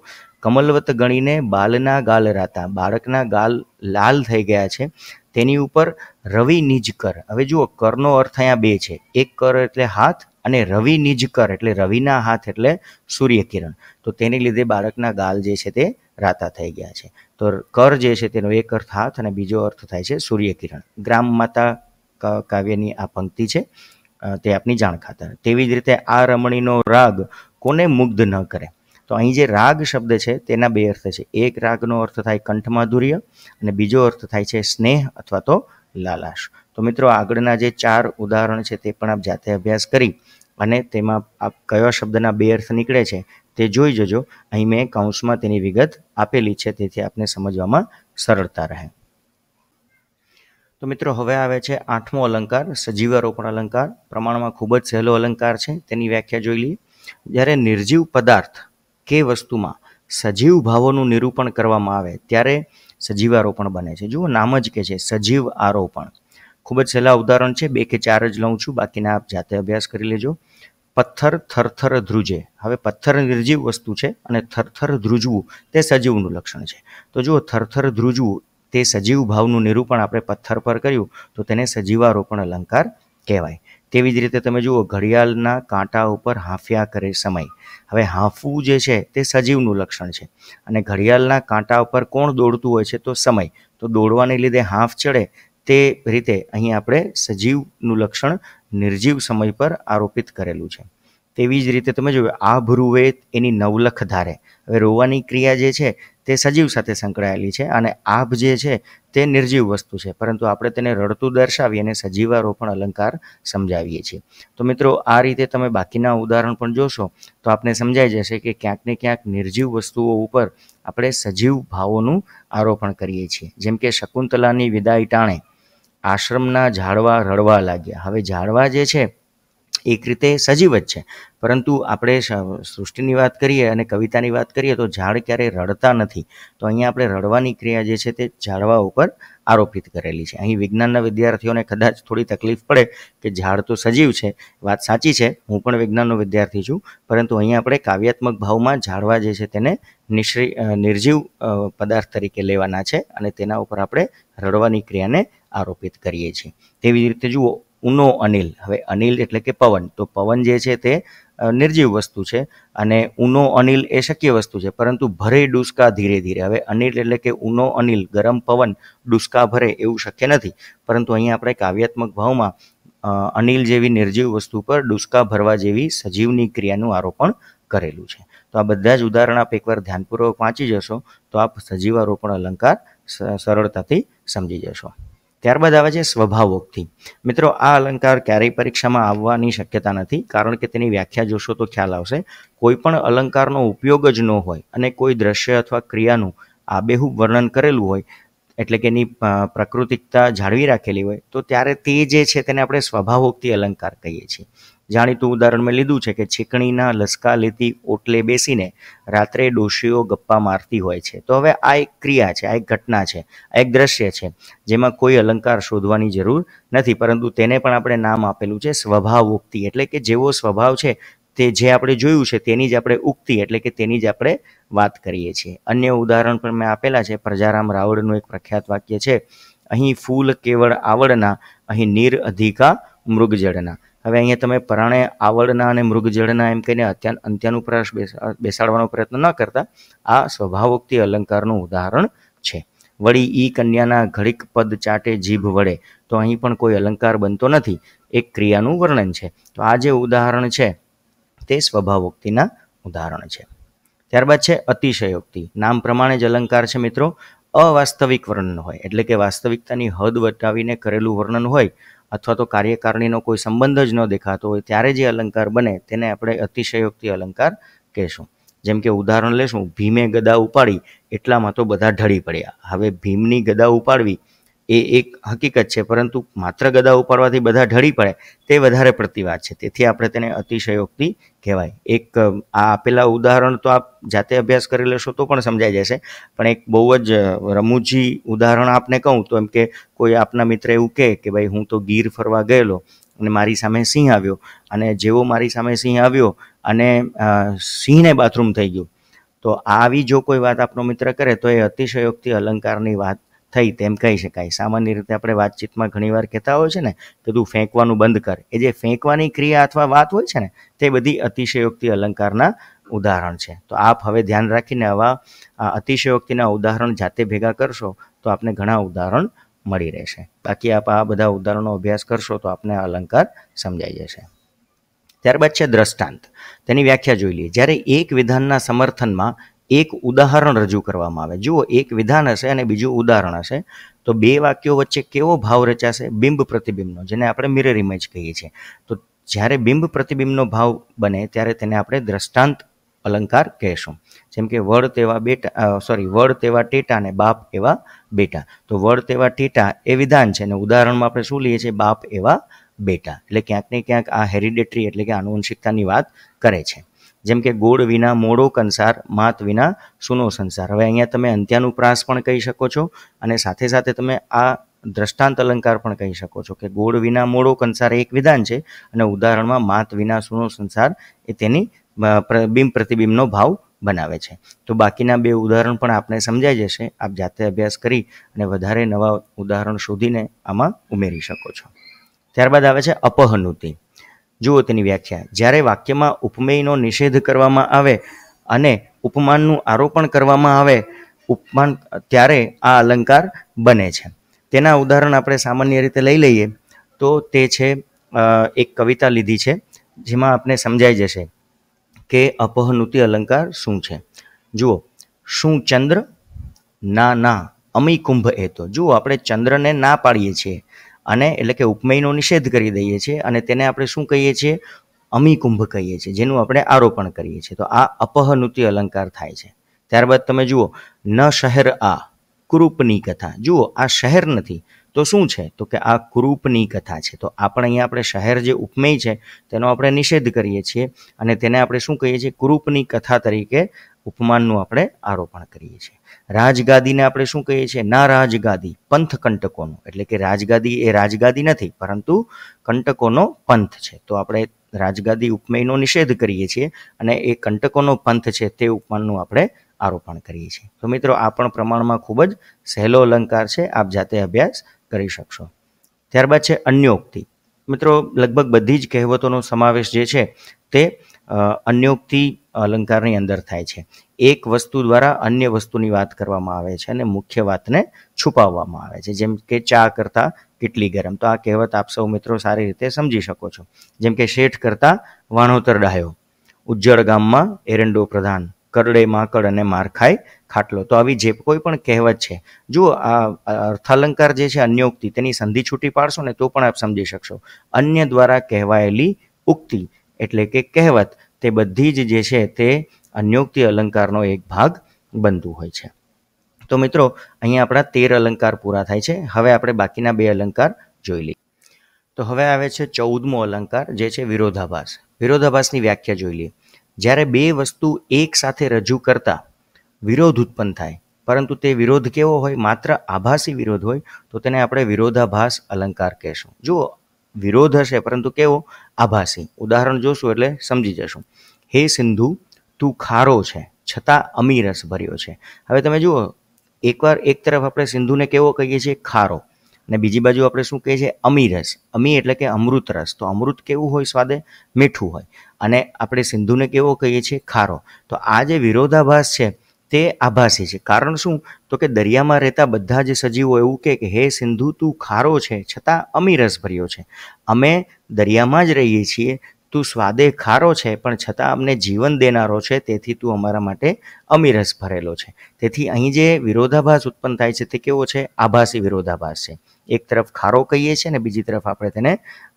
[SPEAKER 1] કમલવત ગણીને બાલના ગાલ રાતા, બાળકના ગાલ લાલ થઈ ગયા છે, તેની ઉપર રવિ નિજ કર. હવે જુઓ, કરનો અર્થ અહીંયા 2 છે. એક કર એટલે હાથ અને રવિ નિજ કર એટલે રવિના હાથ એટલે સૂર્યકિરણ. તો તેને લીધે બાળકના ગાલ જે છે તે રાતા થઈ ગયા છે. તો કર જે છે તેનો એક અર્થ હાથ અને બીજો અર્થ થાય છે સૂર્યકિરણ. ગ્રામ માતા કાવ્યની આ પંક્તિ છે, તે આપની જાણ ખાતર. તેવી જ રીતે આ રમણીનો રાગ કોને મુગ્ધ ન કરે. તો અહીં જે રાગ શબ્દ છે તેના બે અર્થ છે. એક રાગનો અર્થ થાય કંઠમાધુર્ય અને બીજો અર્થ થાય છે સ્નેહ અથવા તો લાલાશ. તો મિત્રો આગળના જે 4 ઉદાહરણ છે તે પણ આપ જાતે અભ્યાસ કરી અને તેમાં આપ કયો શબ્દના બે અર્થ નીકળે છે તે જોઈ જજો. અહીં મેં કૌંસમાં તેની વિગત આપેલી છે, તેથી આપને સમજવામાં સરળતા રહે. તો મિત્રો હવે આવે છે 8મો અલંકાર, સજીવારોપણ અલંકાર. પ્રમાણમાં ખૂબ જ સહેલો અલંકાર છે, તેની વ્યાખ્યા જોઈ લઈએ. જ્યારે નિર્જીવ પદાર્થ કે વસ્તુમાં સજીવ ભાવોનું નિરૂપણ કરવામાં આવે ત્યારે સજીવારોપણ બને છે. જુઓ, નામ જ કે છે સજીવ આરોપણ. ખૂબ જ સહેલા ઉદાહરણ છે, 2 કે 4 જ લઉં છું, બાકીના આપ જાતે અભ્યાસ કરી લેજો. પથ્થર થરથર ધ્રુજે. હવે પથ્થર નિર્જીવ વસ્તુ છે અને થરથર ધ્રુજવું તે સજીવનું લક્ષણ છે. તો જુઓ, થરથર ધ્રુજવું તે સજીવ ભાવનું નિરૂપણ આપણે પથ્થર પર કર્યું તો તેને સજીવારોપણ અલંકાર કહેવાય. તેવી જ રીતે તમે જુઓ, ઘડિયાળના કાંટા ઉપર હાંફ્યા કરે સમય. હવે હાંફવું જે છે તે સજીવનું લક્ષણ છે અને ઘડિયાળના કાંટા ઉપર કોણ દોડતું હોય છે તો સમય. તો દોડવાને લીધે હાંફ ચડે, તે રીતે અહીં આપણે સજીવનું લક્ષણ નિર્જીવ સમય પર આરોપિત કરેલું છે. તેવી જ રીતે તમે જોયું, આભ રૂવે એની નવલખ ધારે. હવે રોવાની ક્રિયા જે છે તે સજીવ સાથે સંકળાયેલી છે અને આભ જે છે તે નિર્જીવ વસ્તુ છે, પરંતુ આપણે તેને રડતું દર્શાવી અને સજીવારોપણ અલંકાર સમજાવીએ છીએ. તો મિત્રો આ રીતે તમે બાકીના ઉદાહરણ પણ જોશો તો આપને સમજાઈ જશે કે ક્યાંક ને ક્યાંક નિર્જીવ વસ્તુઓ ઉપર આપણે સજીવ ભાવોનું આરોપણ કરીએ છીએ. જેમ કે શકુંતલાની વિદાય ટાણે આશ્રમના ઝાડવા રડવા લાગ્યા. હવે ઝાડવા જે છે એક રીતે સજીવ જ છે, પરંતુ આપણે સૃષ્ટિની વાત કરીએ અને કવિતાની વાત કરીએ તો ઝાડ ક્યારેય રડતા નથી. તો અહીંયા આપણે રડવાની ક્રિયા જે છે તે ઝાડવા ઉપર આરોપિત કરેલી છે. અહીં વિજ્ઞાનના વિદ્યાર્થીઓને કદાચ થોડી તકલીફ પડે કે ઝાડ તો સજીવ છે. વાત સાચી છે, હું પણ વિજ્ઞાનનો વિદ્યાર્થી છું, પરંતુ અહીંયા આપણે કાવ્યાત્મક ભાવમાં ઝાડવા જે છે તેને નિર્જીવ પદાર્થ તરીકે લેવાના છે અને તેના ઉપર આપણે રડવાની ક્રિયાને આરોપિત કરીએ છીએ. તેવી રીતે જુઓ, ઉનો અનિલ. હવે અનિલ એટલે કે પવન. તો પવન જે છે તે નિર્જીવ વસ્તુ છે અને ઉનો અનિલ એ શક્ય વસ્તુ છે, પરંતુ ભરે ડૂસકા ધીરે ધીરે. હવે અનિલ એટલે કે ઉનો અનિલ, ગરમ પવન ડૂસકા ભરે એવું શક્ય નથી, પરંતુ અહીંયા આપણે કાવ્યાત્મક ભાવમાં અનિલ જેવી નિર્જીવ વસ્તુ પર ડૂસકા ભરવા જેવી સજીવની ક્રિયાનું આરોપણ કરેલું છે. તો આ બધા જ ઉદાહરણ આપ એકવાર ધ્યાનપૂર્વક વાંચી જશો તો આપ સજીવારોપણ અલંકાર સરળતાથી સમજી જશો. ત્યારબાદ આવે છે સ્વભાવોક્તિ. મિત્રો આ અલંકાર ક્યારેય પરીક્ષામાં આવવાની શક્યતા નથી, કારણ કે તેની વ્યાખ્યા જોશો તો ખ્યાલ આવશે. કોઈ પણ અલંકારનો ઉપયોગ જ ન હોય અને કોઈ દ્રશ્ય અથવા ક્રિયાનું આબેહૂબ વર્ણન કરેલું હોય, એટલે કે એની પ્રાકૃતિકતા જાળવી રાખેલી હોય, તો ત્યારે તે જે છે તેને આપણે સ્વભાવોક્તિ અલંકાર કહીએ છીએ. જાણીતું ઉદાહરણ મેં લીધું છે કે છીકણીના લસકા લેતી ઓટલે બેસીને રાત્રે ડોશીઓ ગપ્પા મારતી હોય છે. તો હવે આ એક ક્રિયા છે, આ એક ઘટના છે, આ એક દ્રશ્ય છે, જેમાં કોઈ અલંકાર શોધવાની જરૂર નથી, પરંતુ તેને પણ આપણે નામ આપેલું છે સ્વભાવોક્તિ. એટલે કે જેવો સ્વભાવ છે તે જે આપણે જોયું છે તેની જ આપણે ઉક્તિ એટલે કે તેની જ આપણે વાત કરીએ છીએ. અન્ય ઉદાહરણ પણ મેં આપેલા છે. પ્રજારામ રાવળનું એક પ્રખ્યાત વાક્ય છે, અહીં ફૂલ કેવળ આવડના, અહીં નીર અધિકા મૃગજળના. હવે અહીંયા તમે પરાણે આવડના અને મૃગજળના એમ કહીને અંત્યાનુપ્રાસ બેસાડવાનો પ્રયત્ન ન કરતા. આ સ્વભાવોક્તિ અલંકારનું ઉદાહરણ છે. વળી ઈ કન્યાના ઘડીક પદ ચાટે જીભ વડે. તો અહીં પણ કોઈ અલંકાર બનતો નથી, એક ક્રિયાનું વર્ણન છે. તો આ જે ઉદાહરણ છે તે સ્વભાવોક્તિના ઉદાહરણ છે. ત્યારબાદ છે અતિશયોક્તિ. નામ પ્રમાણે જ અલંકાર છે મિત્રો. અવાસ્તવિક વર્ણન હોય, એટલે કે વાસ્તવિકતાની હદ વટાવીને કરેલું વર્ણન હોય અથવા તો કાર્યકારણીનો કોઈ સંબંધ જ ન દેખાતો હોય ત્યારે જે અલંકાર બને તેને આપણે અતિશયોક્તિ અલંકાર કહેશું. જેમ કે ઉદાહરણ લેશું, ભીમે ગદા ઉપાડી એટલામાં તો બધા ઢળી પડ્યા. હવે ભીમની ગદા ઉપાડવી એ એક હકીકત છે, પરંતુ માત્ર ગદા ઉપાડવાથી બધા ઢળી પડે તે વધારે પડતી વાત છે, તેથી આપણે તેને અતિશયોક્તિ કહેવાય. એક આ આપેલા ઉદાહરણ તો આપ જાતે અભ્યાસ કરી લેશો તો પણ સમજાઈ જશે, પણ એક બહુ જ રમૂજી ઉદાહરણ આપને કહું તો એમ કે કોઈ આપના મિત્ર એવું કહે કે ભાઈ હું તો ગીર ફરવા ગયેલો અને મારી સામે સિંહ આવ્યો, અને જેવો મારી સામે સિંહ આવ્યો અને સિંહને બાથરૂમ થઈ ગયું, તો આવી જો કોઈ વાત આપનો મિત્ર કરે તો એ અતિશયોક્તિ અલંકારની વાત થઈ તેમ કહી શકાય. સામાન્ય રીતે આપણે વાતચીતમાં ઘણીવાર કહેતા હોય છે ને કે તું ફેંકવાનું બંધ કર. એ જે ફેંકવાની ક્રિયા અથવા વાત હોય છે ને તે બધી અતિશયોક્તિ અલંકારના ઉદાહરણ છે. તો આપ હવે ધ્યાન રાખીને આવા અતિશયોક્તિના ઉદાહરણ જાતે ભેગા કરશો તો આપને ઘણા ઉદાહરણ મળી રહેશે. બાકી આપ આ બધા ઉદાહરણો અભ્યાસ કરશો તો આપને આ અલંકાર સમજાઈ જશે. ત્યારબાદ છે દ્રષ્ટાંત. તેની વ્યાખ્યા જોઈ લઈએ. જ્યારે એક વિધાનના સમર્થનમાં એક ઉદાહરણ રજૂ કરવામાં આવે, જુઓ એક વિધાન હશે અને બીજું ઉદાહરણ હશે, તો બે વાક્યો વચ્ચે કેવો ભાવ રચાશે? બિંબ પ્રતિબિંબનો, જેને આપણે મિરર ઇમેજ કહીએ છીએ. તો જ્યારે બિંબ પ્રતિબિંબનો ભાવ બને ત્યારે તેને આપણે દ્રષ્ટાંત અલંકાર કહેશું. જેમ કે વડ તેવા ટેટા ને બાપ એવા બેટા. તો વડ તેવા ટેટા એ વિધાન છે અને ઉદાહરણમાં આપણે શું લઈએ છીએ? બાપ એવા બેટા. એટલે ક્યાંક ને ક્યાંક આ હેરિડેટરી એટલે કે આનુવંશિકતાની વાત કરે છે. જેમ કે ગોળ વિના મોડો કંસાર, માત વિના સૂનો સંસાર. હવે અહીંયા તમે અંત્યાનુપ્રાસ પણ કહી શકો છો અને સાથે સાથે તમે આ દ્રષ્ટાંત અલંકાર પણ કહી શકો છો કે ગોળ વિના મોડો કંસાર એક વિધાન છે અને ઉદાહરણમાં માત વિના સૂનો સંસાર એ તેની બિંબ પ્રતિબિંબનો ભાવ બનાવે છે. તો બાકીના બે ઉદાહરણ પણ આપને સમજાઈ જશે. આપ જાતે અભ્યાસ કરી અને વધારે નવા ઉદાહરણ શોધીને આમાં ઉમેરી શકો છો. ત્યારબાદ આવે છે અપહનુતિ. જુઓ તેની વ્યાખ્યા. જ્યારે વાક્યમાં ઉપમેયનો નિષેધ કરવામાં આવે અને ઉપમાનનું આરોપણ કરવામાં આવે ત્યારે આ અલંકાર બને છે. તેના ઉદાહરણ આપણે સામાન્ય રીતે લઈ લઈએ તો તે છે એક કવિતા લીધી છે જેમાં આપને સમજાઈ જશે કે અપહનુતિ અલંકાર શું છે. જુઓ, શું ચંદ્ર? ના અમી કુંભ એ તો. જુઓ, આપણે ચંદ્રને ના પાડીએ છીએ અને એટલે કે ઉપમેયનો નિષેધ કરી દઈએ છીએ અને તેને આપણે શું કહીએ છીએ? અમી કુંભ કહીએ છીએ, જેનું આપણે આરોપણ કરીએ છીએ. તો આ અપહનુતિ અલંકાર થાય છે. ત્યારબાદ તમે જુઓ, ન શહેર આ કુરૂપની કથા. જુઓ, આ શહેર નથી તો શું છે? તો કે આ કુરૂપની કથા છે. તો અહીંયા આપણે શહેર જે ઉપમેય છે તેનો આપણે નિષેધ કરીએ છીએ અને તેને આપણે શું કહીએ છીએ? કુરૂપની કથા તરીકે ઉપમાનનું આપણે આરોપણ કરીએ છીએ. રાજગાદીને આપણે શું કહીએ છીએ? ના રાજગાદી, પંથ કંટકોનો. એટલે કે રાજગાદી એ રાજગાદી નથી પરંતુ કંટકોનો પંથ છે. તો આપણે રાજગાદી ઉપમેયનો નિષેધ કરીએ છીએ અને એ કંટકોનો પંથ છે તે ઉપમાનનું આપણે આરોપણ કરીએ છીએ. તો મિત્રો, આ પણ પ્રમાણમાં ખૂબ જ સહેલો અલંકાર છે. આપ જાતે અભ્યાસ કરી શકશો. ત્યારબાદ છે અન્યોક્તિ. મિત્રો, લગભગ બધી જ કહેવતોનો સમાવેશ જે છે તે અન્યોક્તિ અલંકારની અંદર થાય છે. એક વસ્તુ દ્વારા અન્ય વસ્તુની વાત કરવામાં આવે છે અને મુખ્ય વાતને છુપાવવામાં આવે છે. જેમ કે ચા કરતાં કેટલી ગરમ. તો આ કહેવત આપ સૌ મિત્રો સારી રીતે સમજી શકો છો. જેમ કે શેઠ કરતાં વાણોતર ડાયો, ઉજ્જડ ગામમાં એરંડો પ્રધાન, કરડે માકડ અને માર ખાય ખાટલો. તો આવી જે કોઈ પણ કહેવત છે, જુઓ આ અર્થાલંકાર જે છે અન્યોક્તિ, તેની સંધિ છૂટી પાડશો ને તો પણ આપ સમજી શકશો. અન્ય દ્વારા કહેવાયેલી ઉક્તિ એટલે કે કહેવત, તે બધી જ જે છે તે અન્યોક્તિ અલંકારનો એક ભાગ બનતું હોય છે. તો મિત્રો, અહીંયા આપણા 13 અલંકાર પૂરા થાય છે. હવે આપણે બાકીના 2 અલંકાર જોઈ લઈએ. તો હવે આવે છે 14મો અલંકાર, જે છે વિરોધાભાસ. વિરોધાભાસની વ્યાખ્યા જોઈ લઈએ. જ્યારે બે વસ્તુ એક સાથે રજૂ કરતા વિરોધ ઉત્પન્ન થાય, પરંતુ તે વિરોધ કેવો હોય? માત્ર આભાસી વિરોધ હોય તો તેને આપણે વિરોધાભાસ અલંકાર કહેશું. જુઓ, વિરોધ હશે પરંતુ કેવો? આભાસી. ઉદાહરણ જોશું એટલે સમજી જશું. હે સિંધુ, તું ખારો છે છતાં અમીરસ ભર્યો છે. હવે તમે જુઓ, એકવાર એક તરફ આપણે સિંધુને કેવો કહીએ છીએ? ખારો. અને બીજી બાજુ આપણે શું કહીએ છીએ? અમીરસ. અમી એટલે કે અમૃત રસ. તો અમૃત કેવું હોય? સ્વાદે મીઠું હોય. અને આપણે સિંધુને કેવો કહીએ છીએ? ખારો. તો આ જે વિરોધાભાસ છે તે આભાસી છે. કારણ શું? તો કે દરિયામાં રહેતા બધા જ સજીવો એવું કે હે સિંધુ, તું ખારો છે છતાં અમીરસ ભર્યો છે. અમે દરિયામાં જ રહીએ છીએ, તું સ્વાદે ખારો છે પણ છતાં અમને જીવન દેનારો છે, તેથી તું અમારા માટે અમીરસ ભરેલો છે. તેથી અહીં જે વિરોધાભાસ ઉત્પન્ન થાય છે તે કેવો છે? આભાસી વિરોધાભાસ છે. એક તરફ ખારો કહીએ છીએ અને બીજી તરફ આપણે તેને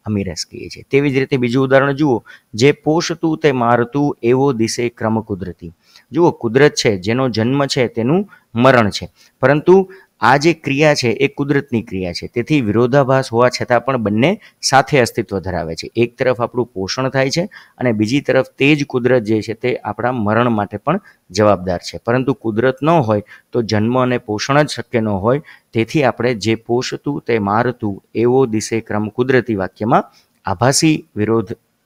[SPEAKER 1] અમીરસ કહીએ છીએ. તેવી જ રીતે બીજું ઉદાહરણ જુઓ. જે પોષતું તે મારતું, એવો દિશે ક્રમ કુદરતી. જુઓ, કુદરત છે, જેનો જન્મ છે તેનું મરણ છે, પરંતુ આ જે ક્રિયા છે એ કુદરતની ક્રિયા છે. તેથી વિરોધાભાસ હોવા છતાં પણ બંને સાથે અસ્તિત્વ ધરાવે છે. એક તરફ આપણું પોષણ થાય છે અને બીજી તરફ તે જ કુદરત જે છે તે આપણા મરણ માટે પણ જવાબદાર છે. પરંતુ કુદરત ન હોય તો જન્મ અને પોષણ જ શક્ય ન હોય. તેથી આપણે જે પોષતું તે મારતું, એવો દિશે ક્રમ કુદરતી વાક્યમાં આભાસી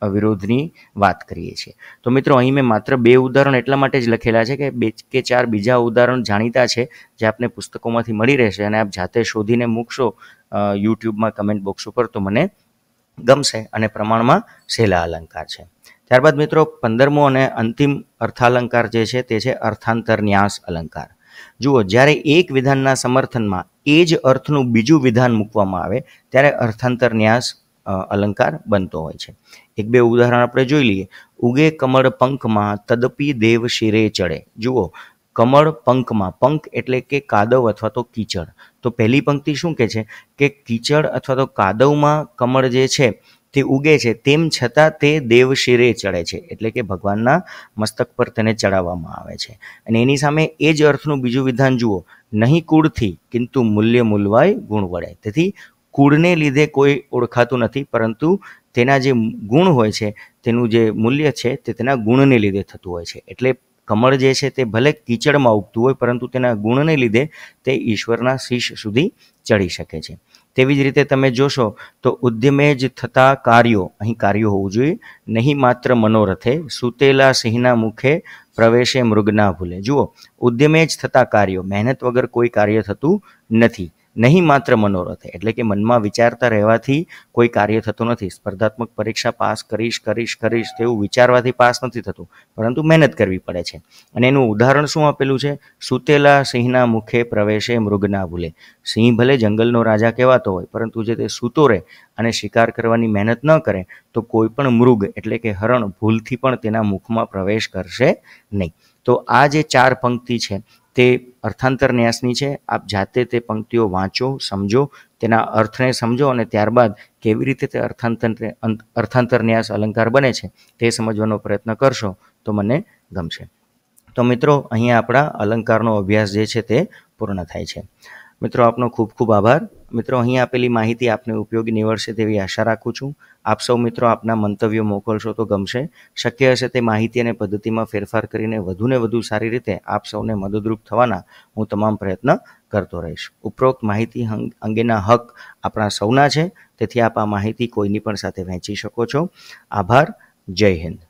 [SPEAKER 1] વિરોધની વાત કરીએ છીએ. તો મિત્રો, અહીં મેં માત્ર 2 ઉદાહરણ એટલા માટે જ લખેલા છે કે 2 કે 4 બીજા ઉદાહરણ જાણીતા છે જે આપને પુસ્તકોમાંથી મળી રહેશે અને આપ જાતે શોધીને મૂકશો યુટ્યુબમાં કમેન્ટ બોક્સ ઉપર તો મને ગમશે અને પ્રમાણમાં સહેલા અલંકાર છે. ત્યારબાદ મિત્રો 15મો અને અંતિમ અર્થાલંકાર જે છે તે છે અર્થાંતર ન્યાસ અલંકાર. જુઓ, જ્યારે એક વિધાનના સમર્થનમાં એ જ અર્થનું બીજું વિધાન મૂકવામાં આવે ત્યારે અર્થાંતર ન્યાસ અલંકાર બનતો હોય છે. એક બે ઉદાહરણ આપણે જોઈ લઈએ. ઉગે કમળ પંખમાં તદપી દેવ શિરે ચડે. જુઓ, કમળ પંખમાં, પંખ એટલે કે કાદવ અથવા તો કીચડ. તો પહેલી પંક્તિ શું કહે છે કે કીચડ અથવા તો કાદવમાં કમળ જે છે તે ઉગે છે, તેમ છતાં તે દેવ શિરે ચડે છે, એટલે કે ભગવાનના મસ્તક પર તેને ચડાવવામાં આવે છે. અને એની સામે એ જ અર્થનું બીજું વિધાન જુઓ, નહીં કુળથી કિંતુ મૂલ્ય મૂલવાય ગુણ વળે. તેથી કુળને લીધે કોઈ ઓળખાતું નથી, પરંતુ તેના જે ગુણ હોય છે, તેનું જે મૂલ્ય છે તે તેના ગુણને લીધે થતું હોય છે. એટલે કમળ જે છે તે ભલે કીચડમાં ઉગતું હોય, પરંતુ તેના ગુણને લીધે તે ઈશ્વરના શીશ સુધી ચડી શકે છે. તેવી જ રીતે તમે જોશો તો ઉદ્યમે જ થતા કાર્યો, અહીં કાર્યો હોવું જોઈએ, નહીં માત્ર મનોરથે, સૂતેલા સિંહના મુખે પ્રવેશે મૃગના ભૂલે. જુઓ, ઉદ્યમે જ થતા કાર્યો, મહેનત વગર કોઈ કાર્ય થતું નથી. નહીં માત્ર મનોરથે, એટલે કે મનમાં વિચારતા રહેવાથી કોઈ કાર્ય થતું નથી. સ્પર્ધાત્મક પરીક્ષા પાસ કરીશ તેવું વિચારવાથી પાસ નથી થતું, પરંતુ મહેનત કરવી પડે છે. અને એનું ઉદાહરણ શું આપેલું છે? સૂતેલા સિંહના મુખે પ્રવેશે મૃગના ભૂલે. સિંહ ભલે જંગલનો રાજા કહેવાતો હોય, પરંતુ જે તે સૂતો રહે અને શિકાર કરવાની મહેનત ન કરે તો કોઈ પણ મૃગ એટલે કે હરણ ભૂલથી પણ તેના મુખમાં પ્રવેશ કરશે નહીં. તો આ જે 4 પંક્તિ છે તે અર્થાંતર ન્યાસની છે. આપ જાતે તે પંક્તિઓ વાંચો, સમજો, તેના અર્થને સમજો અને ત્યારબાદ કેવી રીતે તે અર્થાંતર ન્યાસ અલંકાર બને છે તે સમજવાનો પ્રયત્ન કરશો તો મને ગમશે. તો મિત્રો, અહીંયા આપણા અલંકારનો અભ્યાસ જે છે તે પૂર્ણ થાય છે. મિત્રો, આપનો ખૂબ ખૂબ આભાર. મિત્રો, અહીં આપેલી માહિતી આપને ઉપયોગી નીવડશે તેવી આશા રાખું છું. આપ સૌ મિત્રો આપના મંતવ્યો મોકલશો તો ગમશે. શક્ય હશે તે માહિતી અને પદ્ધતિમાં ફેરફાર કરીને વધુને વધુ સારી રીતે આપ સૌને મદદરૂપ થવાના હું તમામ પ્રયત્ન કરતો રહીશ. ઉપરોક્ત માહિતી અંગેના હક આપણા સૌના છે, તેથી આપ આ માહિતી કોઈની પણ સાથે વહેંચી શકો છો. આભાર. જય હિન્દ.